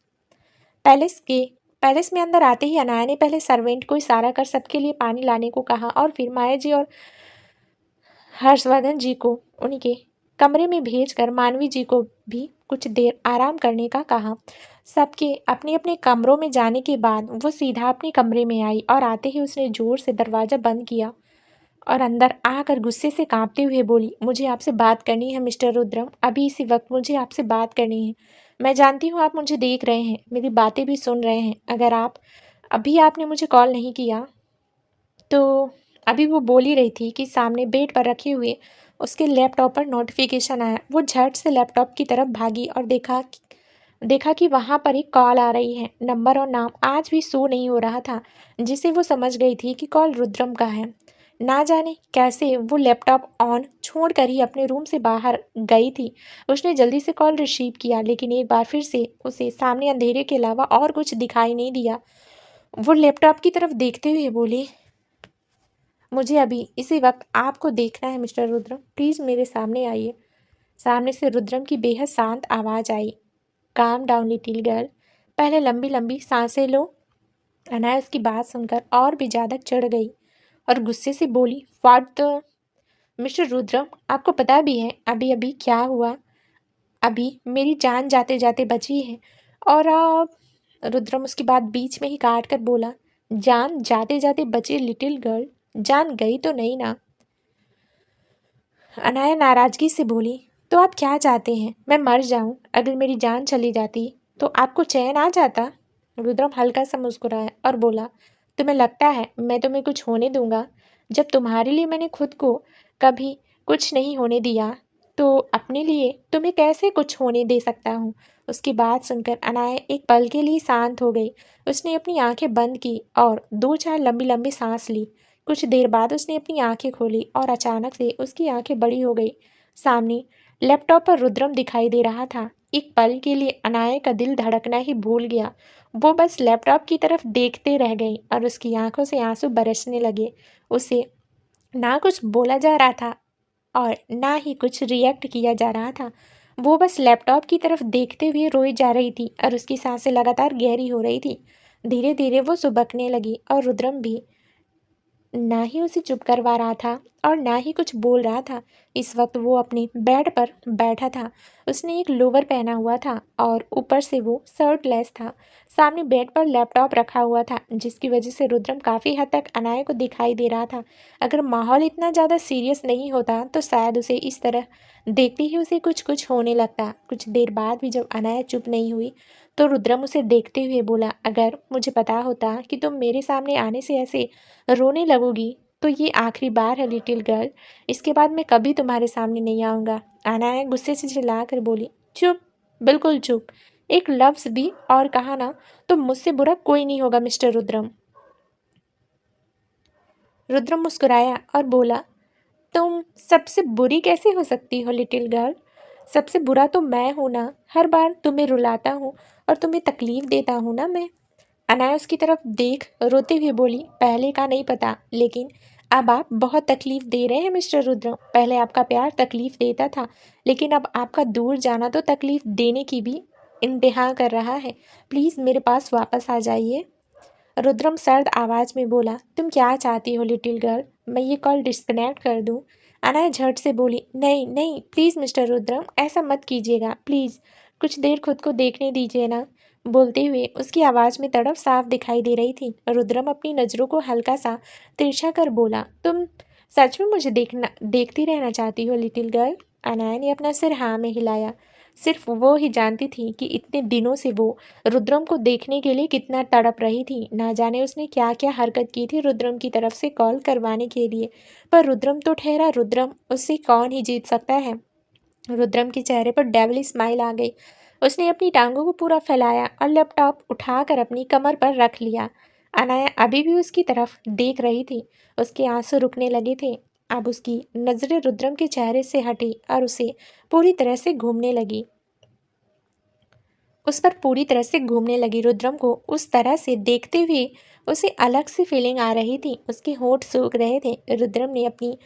पैलेस के पैलेस में अंदर आते ही अनाया ने पहले सर्वेंट को इशारा कर सबके लिए पानी लाने को कहा और फिर माया जी और हर्षवर्धन जी को उनके कमरे में भेजकर मानवी जी को भी कुछ देर आराम करने का कहा। सबके अपने अपने कमरों में जाने के बाद वो सीधा अपने कमरे में आई और आते ही उसने जोर से दरवाज़ा बंद किया और अंदर आकर गुस्से से कांपते हुए बोली, मुझे आपसे बात करनी है मिस्टर रुद्रम, अभी इसी वक्त मुझे आपसे बात करनी है। मैं जानती हूँ आप मुझे देख रहे हैं, मेरी बातें भी सुन रहे हैं। अगर आपने मुझे कॉल नहीं किया तो अभी वो बोल ही रही थी कि सामने बेड पर रखे हुए उसके लैपटॉप पर नोटिफिकेशन आया। वो झट से लैपटॉप की तरफ भागी और देखा कि वहाँ पर एक कॉल आ रही है। नंबर और नाम आज भी शो नहीं हो रहा था, जिसे वो समझ गई थी कि कॉल रुद्रम का है। ना जाने कैसे वो लैपटॉप ऑन छोड़कर ही अपने रूम से बाहर गई थी। उसने जल्दी से कॉल रिसीव किया, लेकिन एक बार फिर से उसे सामने अंधेरे के अलावा और कुछ दिखाई नहीं दिया। वो लैपटॉप की तरफ देखते हुए बोली, मुझे अभी इसी वक्त आपको देखना है मिस्टर रुद्रम, प्लीज़ मेरे सामने आइए। सामने से रुद्रम की बेहद शांत आवाज़ आई, काम डाउन लिटिल गर्ल, पहले लंबी लंबी सांसें लो। अनाया उसकी बात सुनकर और भी ज़्यादा चढ़ गई और गुस्से से बोली, व्हाट द मिस्टर रुद्रम, आपको पता भी है अभी अभी क्या हुआ? अभी मेरी जान जाते जाते बची है और आप। रुद्रम उसकी बात बीच में ही काट कर बोला, जान जाते जाते बची लिटिल गर्ल, जान गई तो नहीं ना? अनाया नाराज़गी से बोली, तो आप क्या चाहते हैं, मैं मर जाऊं? अगर मेरी जान चली जाती तो आपको चैन आ जाता? रुद्रम हल्का सा मुस्कुराया और बोला, तुम्हें लगता है मैं तुम्हें कुछ होने दूंगा? जब तुम्हारे लिए मैंने खुद को कभी कुछ नहीं होने दिया, तो अपने लिए तुम्हें कैसे कुछ होने दे सकता हूँ? उसकी बात सुनकर अनाया एक पल के लिए शांत हो गई। उसने अपनी आंखें बंद की और दो चार लंबी लंबी सांस ली। कुछ देर बाद उसने अपनी आंखें खोली और अचानक से उसकी आंखें बड़ी हो गई। सामने लैपटॉप पर रुद्रम दिखाई दे रहा था। एक पल के लिए अनाया का दिल धड़कना ही भूल गया। वो बस लैपटॉप की तरफ देखते रह गई और उसकी आंखों से आंसू बरसने लगे। उसे ना कुछ बोला जा रहा था और ना ही कुछ रिएक्ट किया जा रहा था। वो बस लैपटॉप की तरफ देखते हुए रोई जा रही थी और उसकी सांसें लगातार गहरी हो रही थी। धीरे धीरे वो सुबकने लगी और रुद्रम भी ना ही उसे चुप करवा रहा था और ना ही कुछ बोल रहा था। इस वक्त वो अपने बेड पर बैठा था। उसने एक लोवर पहना हुआ था और ऊपर से वो शर्टलेस था। सामने बेड पर लैपटॉप रखा हुआ था, जिसकी वजह से रुद्रम काफ़ी हद तक अनाया को दिखाई दे रहा था। अगर माहौल इतना ज़्यादा सीरियस नहीं होता तो शायद उसे इस तरह देखते ही उसे कुछ कुछ होने लगता। कुछ देर बाद भी जब अनाया चुप नहीं हुई तो रुद्रम उसे देखते हुए बोला, अगर मुझे पता होता कि तुम मेरे सामने आने से ऐसे रोने लगोगी तो ये आखिरी बार है लिटिल गर्ल, इसके बाद मैं कभी तुम्हारे सामने नहीं आऊँगा। अनाया गुस्से से चिल्ला कर बोली, चुप, बिल्कुल चुप, एक लफ्ज़ भी और कहा ना तो मुझसे बुरा कोई नहीं होगा मिस्टर रुद्रम। रुद्रम मुस्कुराया और बोला, तुम सबसे बुरी कैसे हो सकती हो लिटिल गर्ल? सबसे बुरा तो मैं हूँ ना, हर बार तुम्हें रुलाता हूँ और तुम्हें तकलीफ देता हूँ ना मैं। अनाया उसकी तरफ देख रोते हुए बोली, पहले का नहीं पता, लेकिन अब आप बहुत तकलीफ दे रहे हैं मिस्टर रुद्रम। पहले आपका प्यार तकलीफ देता था, लेकिन अब आपका दूर जाना तो तकलीफ देने की भी इंतहा कर रहा है। प्लीज़ मेरे पास वापस आ जाइए। रुद्रम सर्द आवाज में बोला, तुम क्या चाहती हो लिटिल गर्ल? मैं ये कॉल डिस्कनेक्ट कर दूं? अनाया झट से बोली, नहीं नहीं प्लीज़ मिस्टर रुद्रम, ऐसा मत कीजिएगा प्लीज़, कुछ देर खुद को देखने दीजिए ना। बोलते हुए उसकी आवाज़ में तड़प साफ दिखाई दे रही थी। रुद्रम अपनी नज़रों को हल्का सा तिरछा कर बोला, तुम सच में मुझे देखती रहना चाहती हो लिटिल गर्ल? अनाया ने अपना सिर हाँ में हिलाया। सिर्फ वो ही जानती थी कि इतने दिनों से वो रुद्रम को देखने के लिए कितना तड़प रही थी। ना जाने उसने क्या क्या हरकत की थी रुद्रम की तरफ से कॉल करवाने के लिए, पर रुद्रम तो ठहरा रुद्रम, उससे कौन ही जीत सकता है। रुद्रम के चेहरे पर डेविल स्माइल आ गई। उसने अपनी टांगों को पूरा फैलाया और लैपटॉप उठाकर अपनी कमर पर रख लिया। अनाया अभी भी उसकी तरफ देख रही थी। उसके आंसू रुकने लगे थे। अब उसकी नज़रें रुद्रम के चेहरे से हटी और उसे पूरी तरह से घूमने लगी। उस पर पूरी तरह से घूमने लगी। रुद्रम को उस तरह से देखते हुए उसे अलग सी फीलिंग आ रही थी। उसके होंठ सूख रहे थे। रुद्रम ने अपनी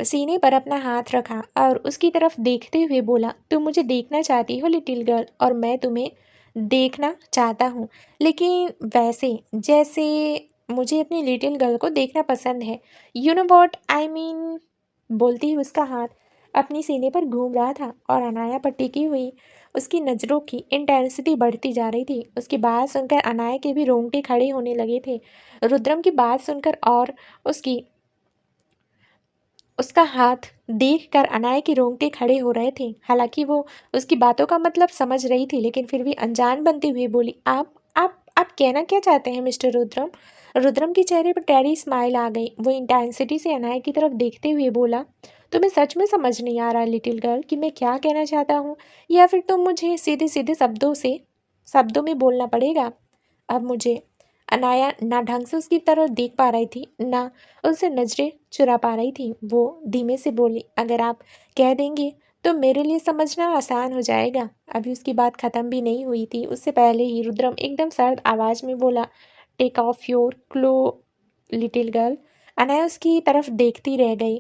सीने पर अपना हाथ रखा और उसकी तरफ देखते हुए बोला, तुम मुझे देखना चाहती हो लिटिल गर्ल, और मैं तुम्हें देखना चाहता हूँ, लेकिन वैसे जैसे मुझे अपनी लिटिल गर्ल को देखना पसंद है। You know what I mean. बोलती हुई उसका हाथ अपनी सीने पर घूम रहा था और अनाया पर टिकी हुई उसकी नज़रों की इंटेंसिटी बढ़ती जा रही थी। उसकी बात सुनकर अनाया के भी रोंगटे खड़े होने लगे थे। रुद्रम की बात सुनकर और उसकी उसका हाथ देखकर अनाया के रोंगटे खड़े हो रहे थे। हालांकि वो उसकी बातों का मतलब समझ रही थी, लेकिन फिर भी अनजान बनते हुए बोली, आप कहना क्या चाहते हैं मिस्टर रुद्रम? रुद्रम के चेहरे पर टेढ़ी स्माइल आ गई। वो इंटेंसिटी से अनाया की तरफ देखते हुए बोला, तुम्हें सच में समझ नहीं आ रहा लिटिल गर्ल कि मैं क्या कहना चाहता हूँ, या फिर तुम मुझे सीधे सीधे शब्दों में बोलना पड़ेगा? अब मुझे अनाया ना ढंग से उसकी तरफ देख पा रही थी, ना उससे नजरें चुरा पा रही थी। वो धीमे से बोली, अगर आप कह देंगे तो मेरे लिए समझना आसान हो जाएगा। अभी उसकी बात खत्म भी नहीं हुई थी, उससे पहले ही रुद्रम एकदम सर्द आवाज में बोला, take off your clothes little girl. Anaya उसकी तरफ देखती रह गई।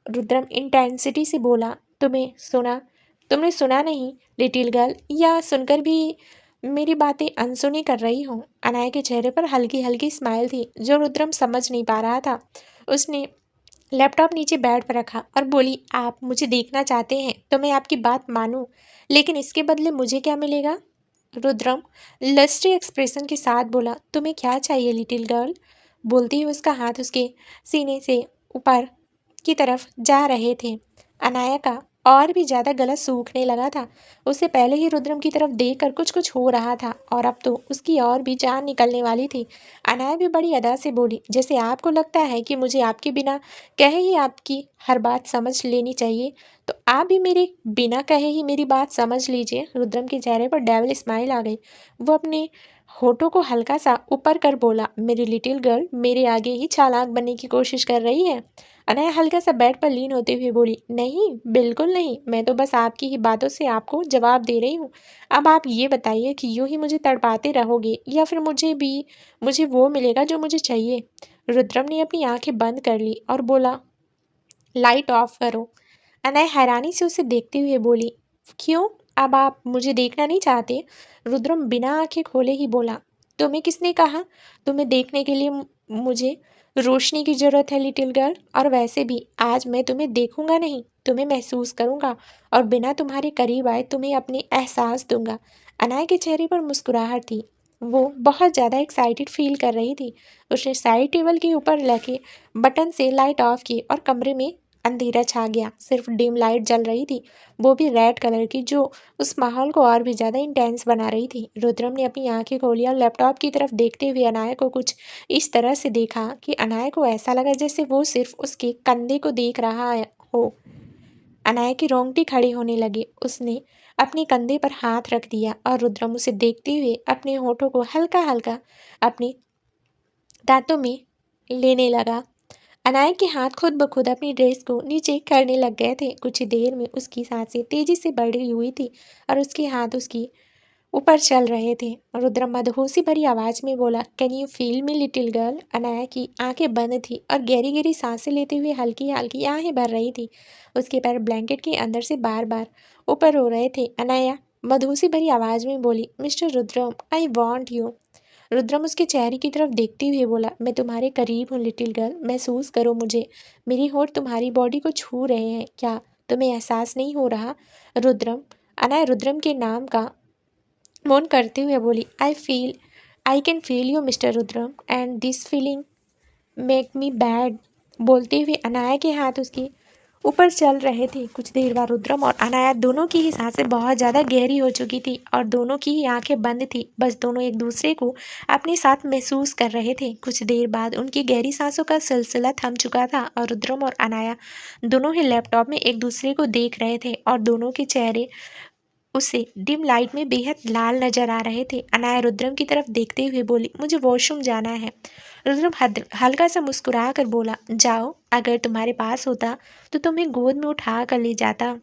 रुद्रम इंटेंसिटी से बोला, तुमने सुना नहीं लिटिल गर्ल, या सुनकर भी मेरी बातें अनसुनी कर रही हो? अनाया के चेहरे पर हल्की हल्की स्माइल थी जो रुद्रम समझ नहीं पा रहा था। उसने लैपटॉप नीचे बेड पर रखा और बोली, आप मुझे देखना चाहते हैं तो मैं आपकी बात मानूं, लेकिन इसके बदले मुझे क्या मिलेगा? रुद्रम लस्टी एक्सप्रेशन के साथ बोला, तुम्हें क्या चाहिए लिटिल गर्ल? बोलती हुई उसका हाथ उसके सीने से ऊपर की तरफ जा रहे थे। अनाया का और भी ज़्यादा गला सूखने लगा था। उससे पहले ही रुद्रम की तरफ देखकर कुछ कुछ हो रहा था और अब तो उसकी और भी जान निकलने वाली थी। अनाया भी बड़ी अदा से बोली, जैसे आपको लगता है कि मुझे आपके बिना कहे ही आपकी हर बात समझ लेनी चाहिए, तो आप भी मेरे बिना कहे ही मेरी बात समझ लीजिए। रुद्रम के चेहरे पर डेविल स्माइल आ गई। वो अपने होठों को हल्का सा ऊपर कर बोला, मेरी लिटिल गर्ल मेरे आगे ही चालाक बनने की कोशिश कर रही है? अनया हल्का सा बेड पर लीन होते हुए बोली, नहीं बिल्कुल नहीं, मैं तो बस आपकी ही बातों से आपको जवाब दे रही हूँ। अब आप ये बताइए कि यूं ही मुझे तड़पाते रहोगे या फिर मुझे वो मिलेगा जो मुझे चाहिए? रुद्रम ने अपनी आंखें बंद कर ली और बोला, लाइट ऑफ करो। अनय हैरानी से उसे देखते हुए बोली, क्यों, अब आप मुझे देखना नहीं चाहते? रुद्रम बिना आंखें खोले ही बोला, तुम्हें किसने कहा? तुम्हें देखने के लिए मुझे रोशनी की जरूरत है लिटिल गर्ल, और वैसे भी आज मैं तुम्हें देखूंगा नहीं, तुम्हें महसूस करूंगा और बिना तुम्हारे करीब आए तुम्हें अपने एहसास दूंगा। अनाया के चेहरे पर मुस्कुराहट थी। वो बहुत ज़्यादा एक्साइटेड फील कर रही थी। उसने साइड टेबल के ऊपर लगे बटन से लाइट ऑफ की और कमरे में अंधेरा छा गया। सिर्फ डिम लाइट जल रही थी, वो भी रेड कलर की, जो उस माहौल को और भी ज़्यादा इंटेंस बना रही थी। रुद्रम ने अपनी आंखें खोली और लैपटॉप की तरफ देखते हुए अनाया को कुछ इस तरह से देखा कि अनाया को ऐसा लगा जैसे वो सिर्फ उसके कंधे को देख रहा हो। अनाया की रोंगटी खड़ी होने लगी। उसने अपने कंधे पर हाथ रख दिया और रुद्रम उसे देखते हुए अपने होठों को हल्का हल्का अपने दांतों में लेने लगा। अनाया के हाथ खुद ब खुद अपनी ड्रेस को नीचे करने लग गए थे। कुछ ही देर में उसकी सांसें तेजी से बढ़ रही हुई थी और उसके हाथ उसकी ऊपर चल रहे थे। रुद्र मदहोशी भरी आवाज में बोला, can you feel me little girl? Anaya की आंखें बंद थी और गहरी गहरी सांसें लेते हुए हल्की हल्की आंखें भर रही थी। उसके पैर ब्लैंकेट के अंदर से बार बार ऊपर हो रहे थे। अनाया मदहोशी भरी आवाज में बोली, mister Rudram, I want you. Rudram उसके चेहरे की तरफ देखते हुए बोला, मैं तुम्हारे करीब हूँ लिटिल गर्ल, महसूस करो मुझे। मेरी होठ तुम्हारी बॉडी को छू रहे हैं। क्या तुम्हें एहसास नहीं हो रहा? रुद्रम अनाया रुद्रम के नाम का मौन करते हुए बोली, I can feel you mister Rudram and this feeling make me bad. बोलते हुए अनाया के हाथ उसके ऊपर चल रहे थे। कुछ देर बाद रुद्रम और अनाया दोनों की ही सांसें बहुत ज़्यादा गहरी हो चुकी थी और दोनों की ही आंखें बंद थी। बस दोनों एक दूसरे को अपने साथ महसूस कर रहे थे। कुछ देर बाद उनकी गहरी सांसों का सिलसिला थम चुका था और रुद्रम और अनाया दोनों ही लैपटॉप में एक दूसरे को देख रहे थे और दोनों के चेहरे उसे डिम लाइट में बेहद लाल नजर आ रहे थे। अनाया रुद्रम की तरफ देखते हुए बोली, मुझे वॉशरूम जाना है। रुद्रम हल्का सा मुस्कुरा कर बोला, जाओ, अगर तुम्हारे पास होता तो तुम्हें गोद में उठा कर ले जाता।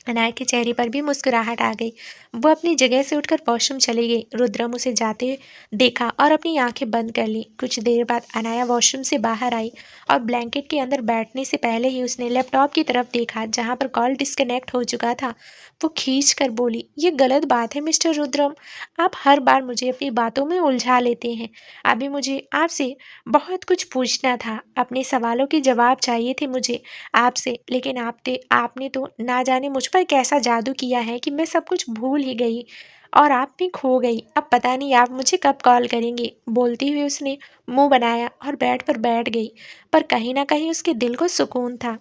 अनाया के चेहरे पर भी मुस्कुराहट आ गई। वो अपनी जगह से उठकर वॉशरूम चली गई। रुद्रम उसे जाते देखा और अपनी आंखें बंद कर ली। कुछ देर बाद अनाया वॉशरूम से बाहर आई और ब्लैंकेट के अंदर बैठने से पहले ही उसने लैपटॉप की तरफ देखा जहां पर कॉल डिस्कनेक्ट हो चुका था। वो खींच कर बोली, ये गलत बात है मिस्टर रुद्रम, आप हर बार मुझे अपनी बातों में उलझा लेते हैं। अभी मुझे आपसे बहुत कुछ पूछना था, अपने सवालों के जवाब चाहिए थे मुझे आपसे, लेकिन आपने तो ना जाने मुझ पर कैसा जादू किया है कि मैं सब कुछ भूल ही गई और आप भी खो गई। अब पता नहीं आप मुझे कब कॉल करेंगे। बोलते हुए उसने मुंह बनाया और बेड पर बैठ गई, पर कहीं ना कहीं उसके दिल को सुकून था।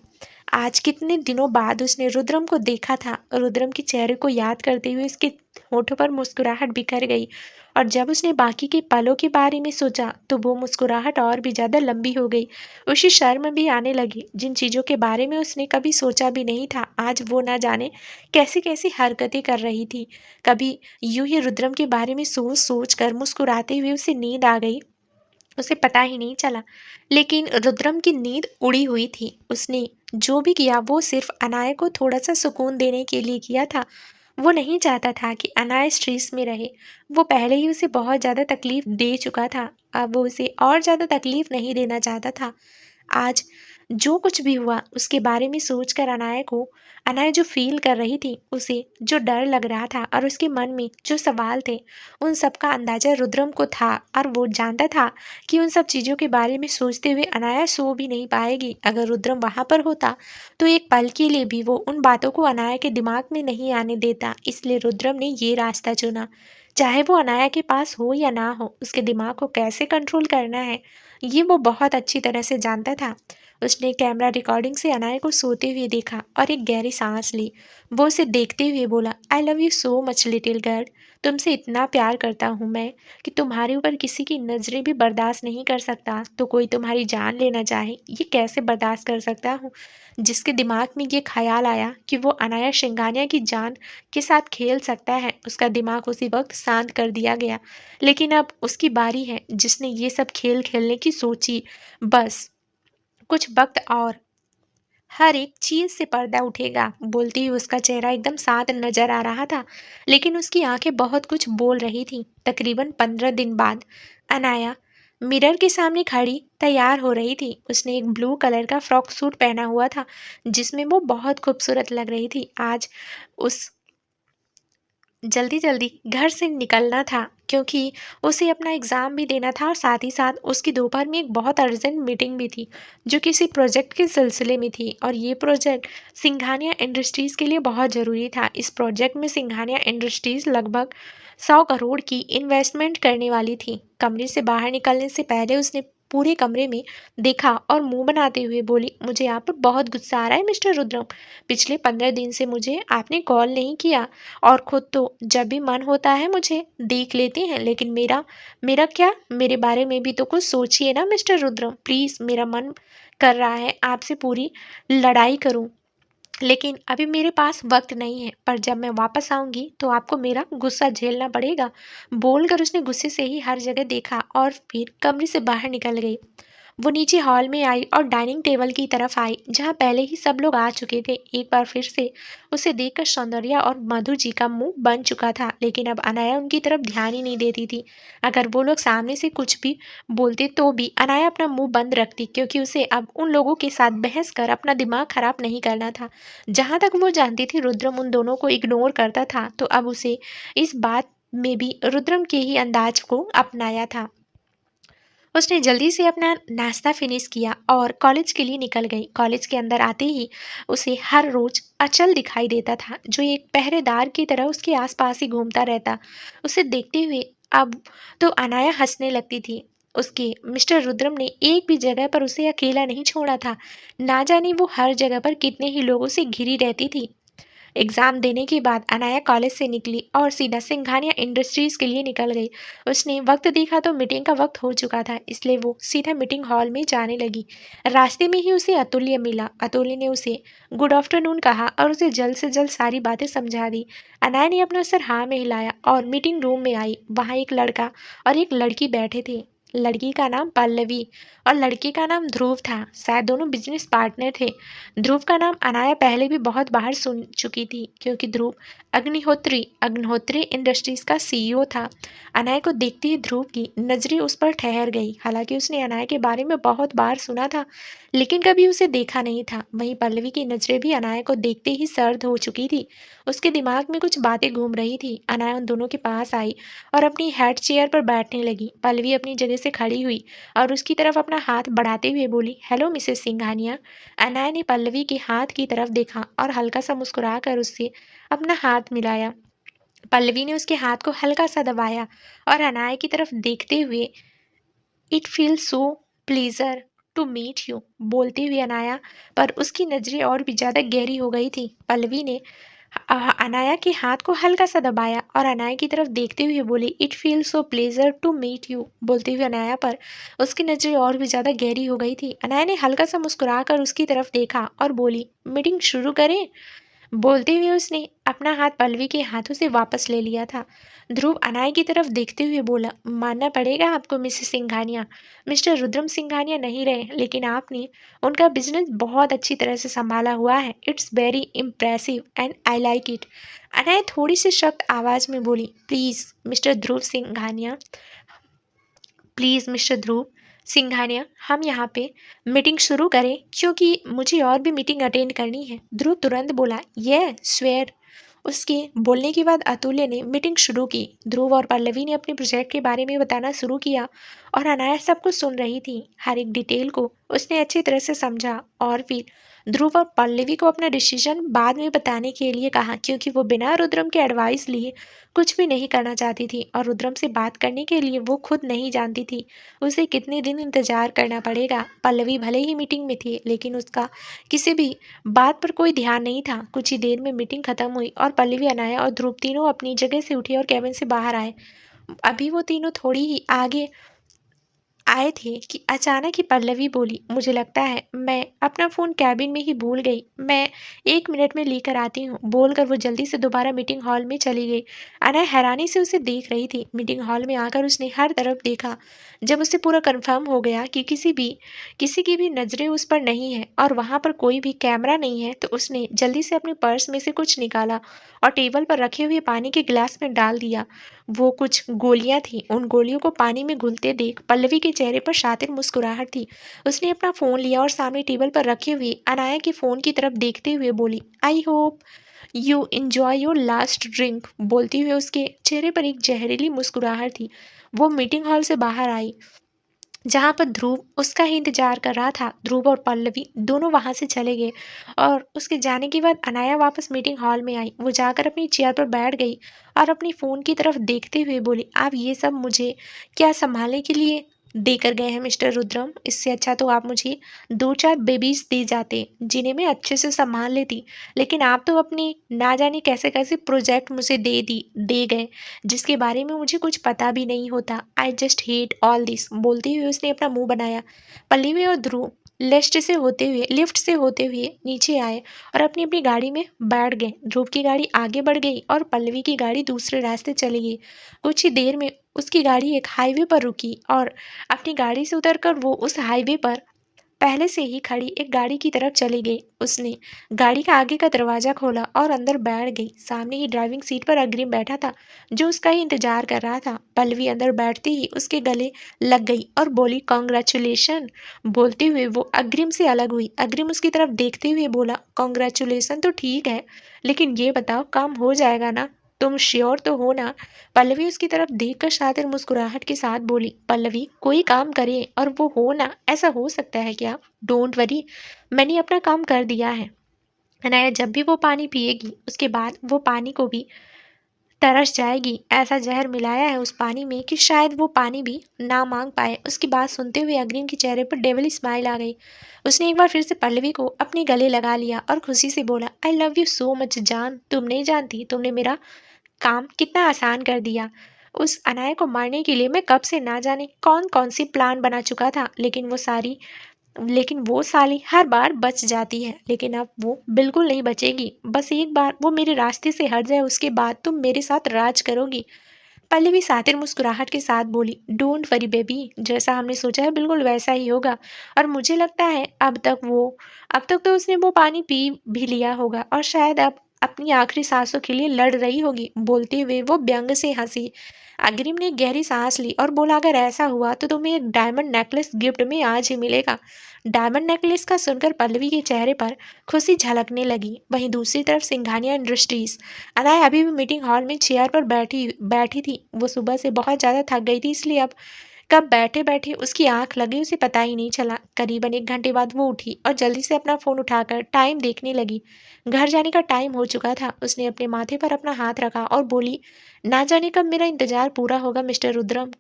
आज कितने दिनों बाद उसने रुद्रम को देखा था। रुद्रम के चेहरे को याद करते हुए उसके होठों पर मुस्कुराहट बिखर गई और जब उसने बाकी के पलों के बारे में सोचा तो वो मुस्कुराहट और भी ज़्यादा लंबी हो गई। उसे शर्म भी आने लगी। जिन चीज़ों के बारे में उसने कभी सोचा भी नहीं था, आज वो ना जाने कैसी कैसी हरकतें कर रही थी। कभी यूं ही रुद्रम के बारे में सोच सोच कर मुस्कुराते हुए उसे नींद आ गई। उसे पता ही नहीं चला, लेकिन रुद्रम की नींद उड़ी हुई थी। उसने जो भी किया वो सिर्फ अनाया को थोड़ा सा सुकून देने के लिए किया था। वो नहीं चाहता था कि अनाया स्ट्रेस में रहे। वो पहले ही उसे बहुत ज़्यादा तकलीफ दे चुका था, अब वो उसे और ज़्यादा तकलीफ नहीं देना चाहता था। आज जो कुछ भी हुआ उसके बारे में सोचकर अनाया जो फील कर रही थी, उसे जो डर लग रहा था और उसके मन में जो सवाल थे, उन सब का अंदाजा रुद्रम को था और वो जानता था कि उन सब चीज़ों के बारे में सोचते हुए अनाया सो भी नहीं पाएगी। अगर रुद्रम वहाँ पर होता तो एक पल के लिए भी वो उन बातों को अनाया के दिमाग में नहीं आने देता। इसलिए रुद्रम ने ये रास्ता चुना। चाहे वो अनाया के पास हो या ना हो, उसके दिमाग को कैसे कंट्रोल करना है ये वो बहुत अच्छी तरह से जानता था। उसने कैमरा रिकॉर्डिंग से अनाया को सोते हुए देखा और एक गहरी सांस ली। वो उसे देखते हुए बोला, I love you so much little girl. तुमसे इतना प्यार करता हूँ मैं कि तुम्हारे ऊपर किसी की नज़रें भी बर्दाश्त नहीं कर सकता, तो कोई तुम्हारी जान लेना चाहे ये कैसे बर्दाश्त कर सकता हूँ। जिसके दिमाग में ये ख्याल आया कि वो अनाया सिंघानिया की जान के साथ खेल सकता है, उसका दिमाग उसी वक्त शांत कर दिया गया। लेकिन अब उसकी बारी है जिसने ये सब खेल खेलने की सोची। बस कुछ वक्त और हर एक चीज से पर्दा उठेगा। बोलती हुई उसका चेहरा एकदम शांत नजर आ रहा था, लेकिन उसकी आंखें बहुत कुछ बोल रही थीं। तकरीबन 15 दिन बाद अनाया मिरर के सामने खड़ी तैयार हो रही थी। उसने एक ब्लू कलर का फ्रॉक सूट पहना हुआ था जिसमें वो बहुत खूबसूरत लग रही थी। आज उस जल्दी जल्दी घर से निकलना था क्योंकि उसे अपना एग्ज़ाम भी देना था और साथ ही साथ उसकी दोपहर में एक बहुत अर्जेंट मीटिंग भी थी जो किसी प्रोजेक्ट के सिलसिले में थी और ये प्रोजेक्ट सिंघानिया इंडस्ट्रीज़ के लिए बहुत ज़रूरी था। इस प्रोजेक्ट में सिंघानिया इंडस्ट्रीज़ लगभग 100 करोड़ की इन्वेस्टमेंट करने वाली थी। कमरे से बाहर निकलने से पहले उसने पूरे कमरे में देखा और मुंह बनाते हुए बोली, मुझे आप पर बहुत गुस्सा आ रहा है मिस्टर रुद्रम। पिछले 15 दिन से मुझे आपने कॉल नहीं किया और खुद तो जब भी मन होता है मुझे देख लेते हैं, लेकिन मेरा मेरा क्या, मेरे बारे में भी तो कुछ सोचिए ना मिस्टर रुद्रम प्लीज़। मेरा मन कर रहा है आपसे पूरी लड़ाई करूं, लेकिन अभी मेरे पास वक्त नहीं है, पर जब मैं वापस आऊंगी तो आपको मेरा गुस्सा झेलना पड़ेगा। बोलकर उसने गुस्से से ही हर जगह देखा और फिर कमरे से बाहर निकल गई। वो नीचे हॉल में आई और डाइनिंग टेबल की तरफ आई जहाँ पहले ही सब लोग आ चुके थे। एक बार फिर से उसे देखकर सौंदर्या और मधु जी का मुंह बन चुका था, लेकिन अब अनाया उनकी तरफ ध्यान ही नहीं देती थी। अगर वो लोग सामने से कुछ भी बोलते तो भी अनाया अपना मुंह बंद रखती, क्योंकि उसे अब उन लोगों के साथ बहस कर अपना दिमाग खराब नहीं करना था। जहाँ तक वो जानती थी रुद्रम उन दोनों को इग्नोर करता था, तो अब उसे इस बात में भी रुद्रम के ही अंदाज को अपनाया था। उसने जल्दी से अपना नाश्ता फिनिश किया और कॉलेज के लिए निकल गई। कॉलेज के अंदर आते ही उसे हर रोज अचल दिखाई देता था, जो एक पहरेदार की तरह उसके आसपास ही घूमता रहता। उसे देखते हुए अब तो अनाया हंसने लगती थी। उसके मिस्टर रुद्रम ने एक भी जगह पर उसे अकेला नहीं छोड़ा था। ना जाने वो हर जगह पर कितने ही लोगों से घिरी रहती थी। एग्जाम देने के बाद अनाया कॉलेज से निकली और सीधा सिंघानिया इंडस्ट्रीज के लिए निकल गई। उसने वक्त देखा तो मीटिंग का वक्त हो चुका था, इसलिए वो सीधा मीटिंग हॉल में जाने लगी। रास्ते में ही उसे अतुल्य मिला। अतुल्य ने उसे गुड आफ्टरनून कहा और उसे जल्द से जल्द सारी बातें समझा दी। अनाया ने अपना सर हाँ में हिलाया और मीटिंग रूम में आई। वहाँ एक लड़का और एक लड़की बैठे थे। लड़की का नाम पल्लवी और लड़के का नाम ध्रुव था। शायद दोनों बिजनेस पार्टनर थे। ध्रुव का नाम अनाया पहले भी बहुत बार सुन चुकी थी, क्योंकि ध्रुव अग्निहोत्री अग्निहोत्री इंडस्ट्रीज का सीईओ था। अनाया को देखते ही ध्रुव की नजरें उस पर ठहर गई। हालांकि उसने अनाया के बारे में बहुत बार सुना था, लेकिन कभी उसे देखा नहीं था। वहीं पल्लवी की नजरें भी अनाया को देखते ही सर्द हो चुकी थी। उसके दिमाग में कुछ बातें घूम रही थी। अनाया उन दोनों के पास आई और अपनी हेड चेयर पर बैठने लगी। पल्लवी अपनी जगह से खड़ी हुई और उसकी तरफ अपना हाथ बढ़ाते हुए बोली, हेलो मिसेस सिंघानिया। अनाया ने पल्लवी के हाथ की तरफ देखा और हल्का सा मुस्कुराकर उससे अपना हाथ मिलाया। पल्लवी ने उसके हाथ को हल्का सा दबाया और अनाया की तरफ देखते हुए, it feel so pleasure to meet you बोलते हुए अनाया पर उसकी नजरें और भी ज्यादा गहरी हो गई थी। पल्लवी ने अनाया के हाथ को हल्का सा दबाया और अनाया की तरफ देखते हुए बोली, it feel so pleasure to meet you बोलते हुए अनाया पर उसकी नजरें और भी ज्यादा गहरी हो गई थी। अनाया ने हल्का सा मुस्कुराकर उसकी तरफ देखा और बोली, मीटिंग शुरू करें। बोलते हुए उसने अपना हाथ पल्लवी के हाथों से वापस ले लिया था। ध्रुव अनाया की तरफ देखते हुए बोला, मानना पड़ेगा आपको मिसेस सिंघानिया, मिस्टर रुद्रम सिंघानिया नहीं रहे, लेकिन आपने उनका बिजनेस बहुत अच्छी तरह से संभाला हुआ है। It's very impressive and I like it. Anaya थोड़ी सी सख्त आवाज में बोली, please mister Dhruv Singhania, please mister Dhruv Singhania, हम यहाँ पे मीटिंग शुरू करें, क्योंकि मुझे और भी मीटिंग अटेंड करनी है। ध्रुव तुरंत बोला, ये स्वेर। उसके बोलने के बाद अतुल्य ने मीटिंग शुरू की। ध्रुव और पल्लवी ने अपने प्रोजेक्ट के बारे में बताना शुरू किया और अनाया सब कुछ सुन रही थी। हर एक डिटेल को उसने अच्छी तरह से समझा और फिर ध्रुव और पल्लवी को अपना डिसीजन बाद में बताने के लिए कहा, क्योंकि वो बिना रुद्रम के एडवाइस लिए कुछ भी नहीं करना चाहती थी और रुद्रम से बात करने के लिए वो खुद नहीं जानती थी उसे कितने दिन इंतजार करना पड़ेगा। पल्लवी भले ही मीटिंग में थी, लेकिन उसका किसी भी बात पर कोई ध्यान नहीं था। कुछ ही देर में मीटिंग खत्म हुई और पल्लवी, अनाया और ध्रुव तीनों अपनी जगह से उठे और कैबिन से बाहर आए। अभी वो तीनों थोड़ी ही आगे आए थे कि अचानक ही पल्लवी बोली, मुझे लगता है मैं अपना फ़ोन कैबिन में ही भूल गई, मैं 1 मिनट में लेकर आती हूँ। बोलकर वो जल्दी से दोबारा मीटिंग हॉल में चली गई। अनय हैरानी से उसे देख रही थी। मीटिंग हॉल में आकर उसने हर तरफ देखा। जब उसे पूरा कंफर्म हो गया कि किसी की भी नज़रें उस पर नहीं है और वहाँ पर कोई भी कैमरा नहीं है, तो उसने जल्दी से अपने पर्स में से कुछ निकाला और टेबल पर रखे हुए पानी के गिलास में डाल दिया। वो कुछ गोलियां थीं। उन गोलियों को पानी में घुलते देख पल्लवी के चेहरे पर शातिर मुस्कुराहट थी। उसने अपना फ़ोन लिया और सामने टेबल पर रखे हुए अनाया के फ़ोन की तरफ देखते हुए बोली, I hope you enjoy your last drink. बोलते हुए उसके चेहरे पर एक जहरीली मुस्कुराहट थी। वो मीटिंग हॉल से बाहर आई, जहाँ पर ध्रुव उसका ही इंतजार कर रहा था। ध्रुव और पल्लवी दोनों वहाँ से चले गए और उसके जाने के बाद अनाया वापस मीटिंग हॉल में आई। वो जाकर अपनी चेयर पर बैठ गई और अपनी फ़ोन की तरफ देखते हुए बोली, आप ये सब मुझे क्या संभालने के लिए देकर गए हैं मिस्टर रुद्रम? इससे अच्छा तो आप मुझे 2-4 बेबीज दे जाते जिन्हें मैं अच्छे से संभाल लेती, लेकिन आप तो अपनी ना जाने कैसे कैसे प्रोजेक्ट मुझे दे गए जिसके बारे में मुझे कुछ पता भी नहीं होता। I just hate all this. बोलते हुए उसने अपना मुंह बनाया। पल्लवी और ध्रुव लिफ्ट से होते हुए नीचे आए और अपनी अपनी गाड़ी में बैठ गए। ध्रुव की गाड़ी आगे बढ़ गई और पल्लवी की गाड़ी दूसरे रास्ते चली गई। कुछ ही देर में उसकी गाड़ी एक हाईवे पर रुकी और अपनी गाड़ी से उतरकर वो उस हाईवे पर पहले से ही खड़ी एक गाड़ी की तरफ चली गई। उसने गाड़ी का आगे का दरवाजा खोला और अंदर बैठ गई। सामने ही ड्राइविंग सीट पर अग्रिम बैठा था, जो उसका ही इंतजार कर रहा था। पल्लवी अंदर बैठते ही उसके गले लग गई और बोली, कॉन्ग्रेचुलेशन। बोलते हुए वो अग्रिम से अलग हुई। अग्रिम उसकी तरफ देखते हुए बोला, कॉन्ग्रेचुलेशन तो ठीक है, लेकिन ये बताओ काम हो जाएगा ना? तुम श्योर तो हो ना? पल्लवी उसकी तरफ देखकर शातिर मुस्कुराहट के साथ बोली, पल्लवी कोई काम करे और वो हो ना, ऐसा हो सकता है क्या? डोंट वरी, मैंने अपना काम कर दिया है। अनाया जब भी वो पानी पिएगी उसके बाद वो पानी को भी तरस जाएगी। ऐसा जहर मिलाया है उस पानी में कि शायद वो पानी भी ना मांग पाए। उसकी बात सुनते हुए अग्रिम के चेहरे पर डेविल स्माइल आ गई। उसने एक बार फिर से पल्लवी को अपने गले लगा लिया और खुशी से बोला, I love you so much जान। तुम नहीं जानती तुमने मेरा काम कितना आसान कर दिया। उस अनाया को मारने के लिए मैं कब से ना जाने कौन कौन सी प्लान बना चुका था, लेकिन वो साली हर बार बच जाती है। लेकिन अब वो बिल्कुल नहीं बचेगी। बस एक बार वो मेरे रास्ते से हट जाए, उसके बाद तुम मेरे साथ राज करोगी। पल्लवी सातिर मुस्कुराहट के साथ बोली, डोंट वरी बेबी, जैसा हमने सोचा है बिल्कुल वैसा ही होगा। और मुझे लगता है अब तक तो उसने वो पानी पी भी लिया होगा और शायद अब अपनी आखिरी सांसों के लिए लड़ रही होगी। बोलते हुए वो व्यंग से हंसी। अग्रिम ने गहरी सांस ली और बोला, अगर ऐसा हुआ तो तुम्हें एक डायमंड नेकलेस गिफ्ट में आज ही मिलेगा। डायमंड नेकलेस का सुनकर पल्लवी के चेहरे पर खुशी झलकने लगी। वहीं दूसरी तरफ सिंघानिया इंडस्ट्रीज। अनाया अभी भी मीटिंग हॉल में चेयर पर बैठी बैठी थी। वो सुबह से बहुत ज़्यादा थक गई थी, इसलिए अब कब बैठे बैठे उसकी आंख लगी उसे पता ही नहीं चला। करीबन 1 घंटे बाद वो उठी और जल्दी से अपना फ़ोन उठाकर टाइम देखने लगी। घर जाने का टाइम हो चुका था। उसने अपने माथे पर अपना हाथ रखा और बोली, ना जाने कब मेरा इंतजार पूरा होगा मिस्टर रुद्रम,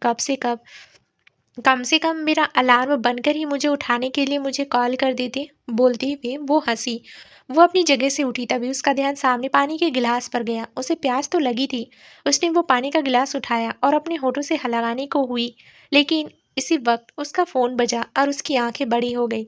कम से कम मेरा अलार्म बनकर ही मुझे उठाने के लिए मुझे कॉल कर देते। बोलते हुए वो हंसी। वो अपनी जगह से उठी, तभी उसका ध्यान सामने पानी के गिलास पर गया। उसे प्यास तो लगी थी। उसने वो पानी का गिलास उठाया और अपने होठों से लगाने को हुई, लेकिन इसी वक्त उसका फ़ोन बजा और उसकी आंखें बड़ी हो गई।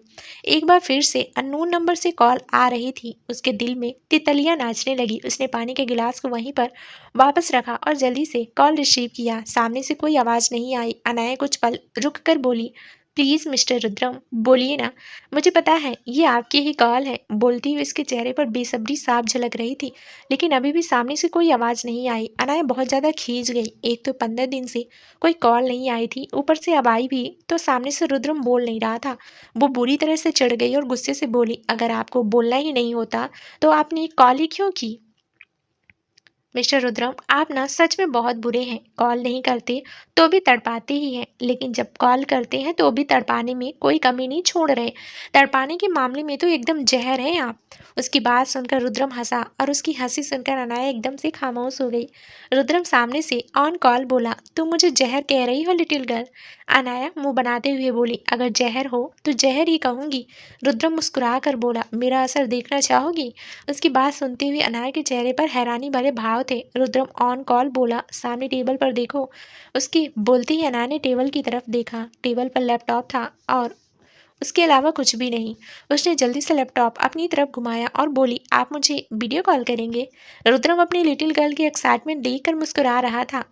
एक बार फिर से अननोन नंबर से कॉल आ रही थी। उसके दिल में तितलियां नाचने लगी। उसने पानी के गिलास को वहीं पर वापस रखा और जल्दी से कॉल रिसीव किया। सामने से कोई आवाज़ नहीं आई। अनाया कुछ पल रुक कर बोली, प्लीज़ मिस्टर रुद्रम बोलिए ना, मुझे पता है ये आपकी ही कॉल है। बोलती हुई इसके चेहरे पर बेसब्री साफ झलक रही थी, लेकिन अभी भी सामने से कोई आवाज़ नहीं आई। अनाया बहुत ज़्यादा खींच गई। एक तो 15 दिन से कोई कॉल नहीं आई थी, ऊपर से अब आई भी तो सामने से रुद्रम बोल नहीं रहा था। वो बुरी तरह से चिढ़ गई और गुस्से से बोली, अगर आपको बोलना ही नहीं होता तो आपने कॉल ही क्यों की? मिस्टर रुद्रम, आप ना सच में बहुत बुरे हैं। कॉल नहीं करते तो भी तड़पाते ही हैं, लेकिन जब कॉल करते हैं तो भी तड़पाने में कोई कमी नहीं छोड़ रहे। तड़पाने के मामले में तो एकदम जहर हैं आप। उसकी बात सुनकर रुद्रम हंसा और उसकी हंसी सुनकर अनाया एकदम से खामोश हो गई। रुद्रम सामने से ऑन कॉल बोला, तुम मुझे जहर कह रही हो लिटिल गर्ल? अनाया मुंह बनाते हुए बोली, अगर जहर हो तो जहर ही कहूँगी। रुद्रम मुस्कुरा कर बोला, मेरा असर देखना चाहोगी? उसकी बात सुनते हुए अनाया के चेहरे पर हैरानी भरे भाव थे। रुद्रम ऑन कॉल बोला, सामने टेबल पर देखो। उसकी बोलते ही अनाया ने टेबल की तरफ देखा। टेबल पर लैपटॉप था और उसके अलावा कुछ भी नहीं। उसने जल्दी से लैपटॉप अपनी तरफ घुमाया और बोली, आप मुझे वीडियो कॉल करेंगे? रुद्रम अपनी लिटिल गर्ल की एक्साइटमेंट देखकर मुस्कुरा रहा था।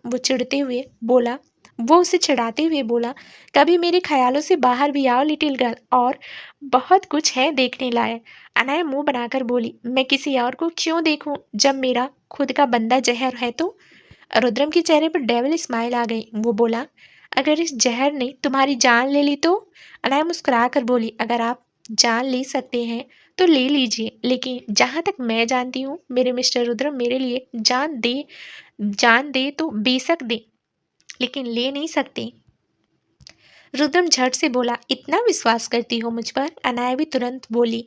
वो उसे चिढ़ाते हुए बोला, कभी मेरे ख्यालों से बाहर भी आओ लिटिल गर्ल, और बहुत कुछ है देखने लायक। अनाया मुंह बनाकर बोली, मैं किसी और को क्यों देखूं जब मेरा खुद का बंदा जहर है तो? रुद्रम के चेहरे पर डेविल स्माइल आ गई। वो बोला, अगर इस जहर ने तुम्हारी जान ले ली तो? अनाया मुस्कुरा कर बोली, अगर आप जान ले सकते हैं तो ले लीजिए, लेकिन जहाँ तक मैं जानती हूँ मेरे मिस्टर रुद्रम, मेरे लिए जान दे तो बेशक दे, लेकिन ले नहीं सकते। रुद्रम झट से बोला, इतना विश्वास करती हो मुझ पर? अनाया भी तुरंत बोली,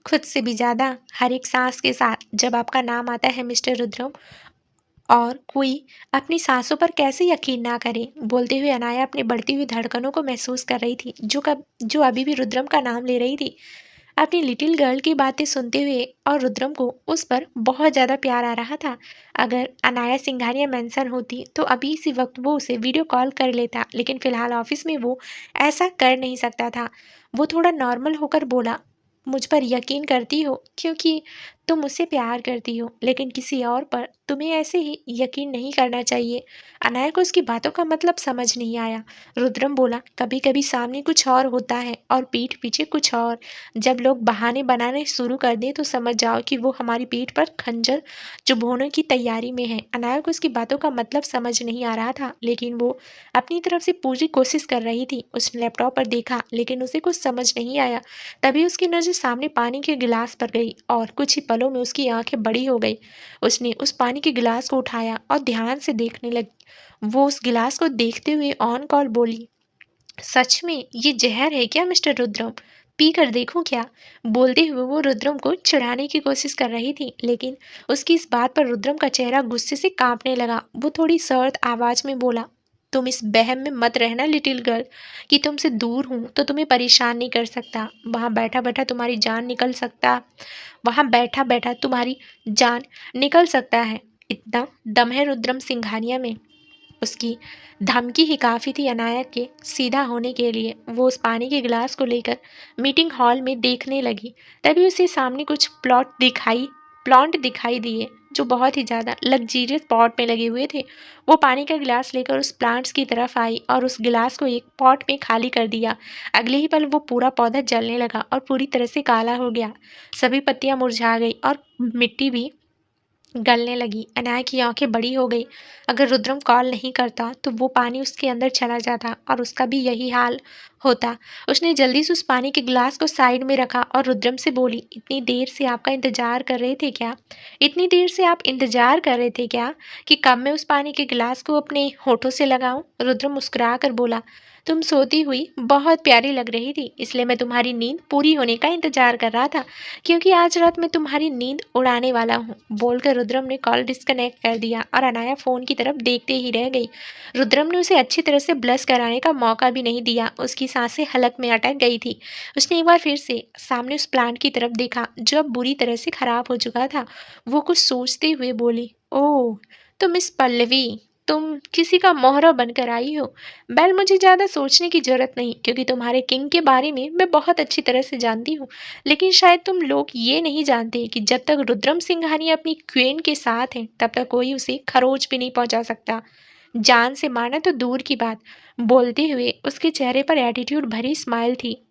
खुद से भी ज़्यादा। हर एक सांस के साथ जब आपका नाम आता है मिस्टर रुद्रम, और कोई अपनी सांसों पर कैसे यकीन ना करे? बोलते हुए अनाया अपनी बढ़ती हुई धड़कनों को महसूस कर रही थी, जो अभी भी रुद्रम का नाम ले रही थी। अपनी लिटिल गर्ल की बातें सुनते हुए और रुद्रम को उस पर बहुत ज़्यादा प्यार आ रहा था। अगर अनाया सिंघानिया मेंशन होती तो अभी इसी वक्त वो उसे वीडियो कॉल कर लेता, लेकिन फिलहाल ऑफिस में वो ऐसा कर नहीं सकता था। वो थोड़ा नॉर्मल होकर बोला, मुझ पर यकीन करती हो क्योंकि तुम मुझसे प्यार करती हो, लेकिन किसी और पर तुम्हें ऐसे ही यकीन नहीं करना चाहिए। अनाया को उसकी बातों का मतलब समझ नहीं आया। रुद्रम बोला, कभी कभी सामने कुछ और होता है और पीठ पीछे कुछ और। जब लोग बहाने बनाने शुरू कर दें तो समझ जाओ कि वो हमारी पीठ पर खंजर चुभोने की तैयारी में है। अनाया को उसकी बातों का मतलब समझ नहीं आ रहा था, लेकिन वो अपनी तरफ से पूरी कोशिश कर रही थी। उसने लैपटॉप पर देखा, लेकिन उसे कुछ समझ नहीं आया। तभी उसकी नज़र सामने पानी के गिलास पर गई और कुछ ही पलों में उसकी आंखें बड़ी हो गई। उसने उस पानी के गिलास को उठाया और ध्यान से देखने लगी। वो उस गिलास को देखते हुए ऑन कॉल बोली, सच में ये जहर है क्या मिस्टर रुद्रम? पी कर देखूं क्या? बोलते हुए वो रुद्रम को चिढ़ाने की कोशिश कर रही थी, लेकिन उसकी इस बात पर रुद्रम का चेहरा गुस्से से कांपने लगा। वो थोड़ी सर्द आवाज में बोला, तुम इस बहम में मत रहना लिटिल गर्ल कि तुमसे दूर हूं तो तुम्हें परेशान नहीं कर सकता। वहां बैठा बैठा तुम्हारी जान निकल सकता है। इतना दम है रुद्रम सिंघानिया में। उसकी धमकी ही काफ़ी थी अनाया के सीधा होने के लिए। वो उस पानी के गिलास को लेकर मीटिंग हॉल में देखने लगी। तभी उसे सामने कुछ प्लांट दिखाई दिए जो बहुत ही ज़्यादा लग्जीरियस पॉट में लगे हुए थे। वो पानी का गिलास लेकर उस प्लांट्स की तरफ आई और उस गिलास को एक पॉट में खाली कर दिया। अगले ही पल वो पूरा पौधा जलने लगा और पूरी तरह से काला हो गया। सभी पत्तियां मुरझा गई और मिट्टी भी गलने लगी। अनाया की आंखें बड़ी हो गई। अगर रुद्रम कॉल नहीं करता तो वो पानी उसके अंदर चला जाता और उसका भी यही हाल होता। उसने जल्दी से उस पानी के गिलास को साइड में रखा और रुद्रम से बोली, इतनी देर से आपका इंतजार कर रहे थे क्या? इतनी देर से आप इंतजार कर रहे थे क्या कि कब मैं उस पानी के गिलास को अपने होठों से लगाऊं? रुद्रम मुस्कुरा कर बोला, तुम सोती हुई बहुत प्यारी लग रही थी, इसलिए मैं तुम्हारी नींद पूरी होने का इंतजार कर रहा था, क्योंकि आज रात मैं तुम्हारी नींद उड़ाने वाला हूँ। बोलकर रुद्रम ने कॉल डिस्कनेक्ट कर दिया और अनाया फोन की तरफ देखते ही रह गई। रुद्रम ने उसे अच्छी तरह से ब्लश कराने का मौका भी नहीं दिया। उसकी सांसें हलक में अटक गई थी। उसने एक बार फिर से सामने उस प्लांट की तरफ देखा जो अब बुरी तरह से खराब हो चुका था। वो कुछ सोचते हुए बोली, ओह, तो मिस पल्लवी, तुम किसी का मोहरा बनकर आई हो। बेल, मुझे ज़्यादा सोचने की जरूरत नहीं, क्योंकि तुम्हारे किंग के बारे में मैं बहुत अच्छी तरह से जानती हूँ। लेकिन शायद तुम लोग ये नहीं जानते कि जब तक रुद्रम सिंघानिया अपनी क्वीन के साथ हैं तब तक कोई उसे खरोच भी नहीं पहुंचा सकता, जान से मारना तो दूर की बात। बोलते हुए उसके चेहरे पर एटीट्यूड भरी स्माइल थी।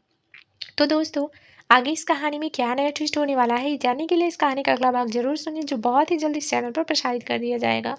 तो दोस्तों, आगे इस कहानी में क्या नया ट्विस्ट होने वाला है, ये जानने के लिए इस कहानी का अगला भाग जरूर सुनिए, जो बहुत ही जल्दी इस चैनल पर प्रसारित कर दिया जाएगा।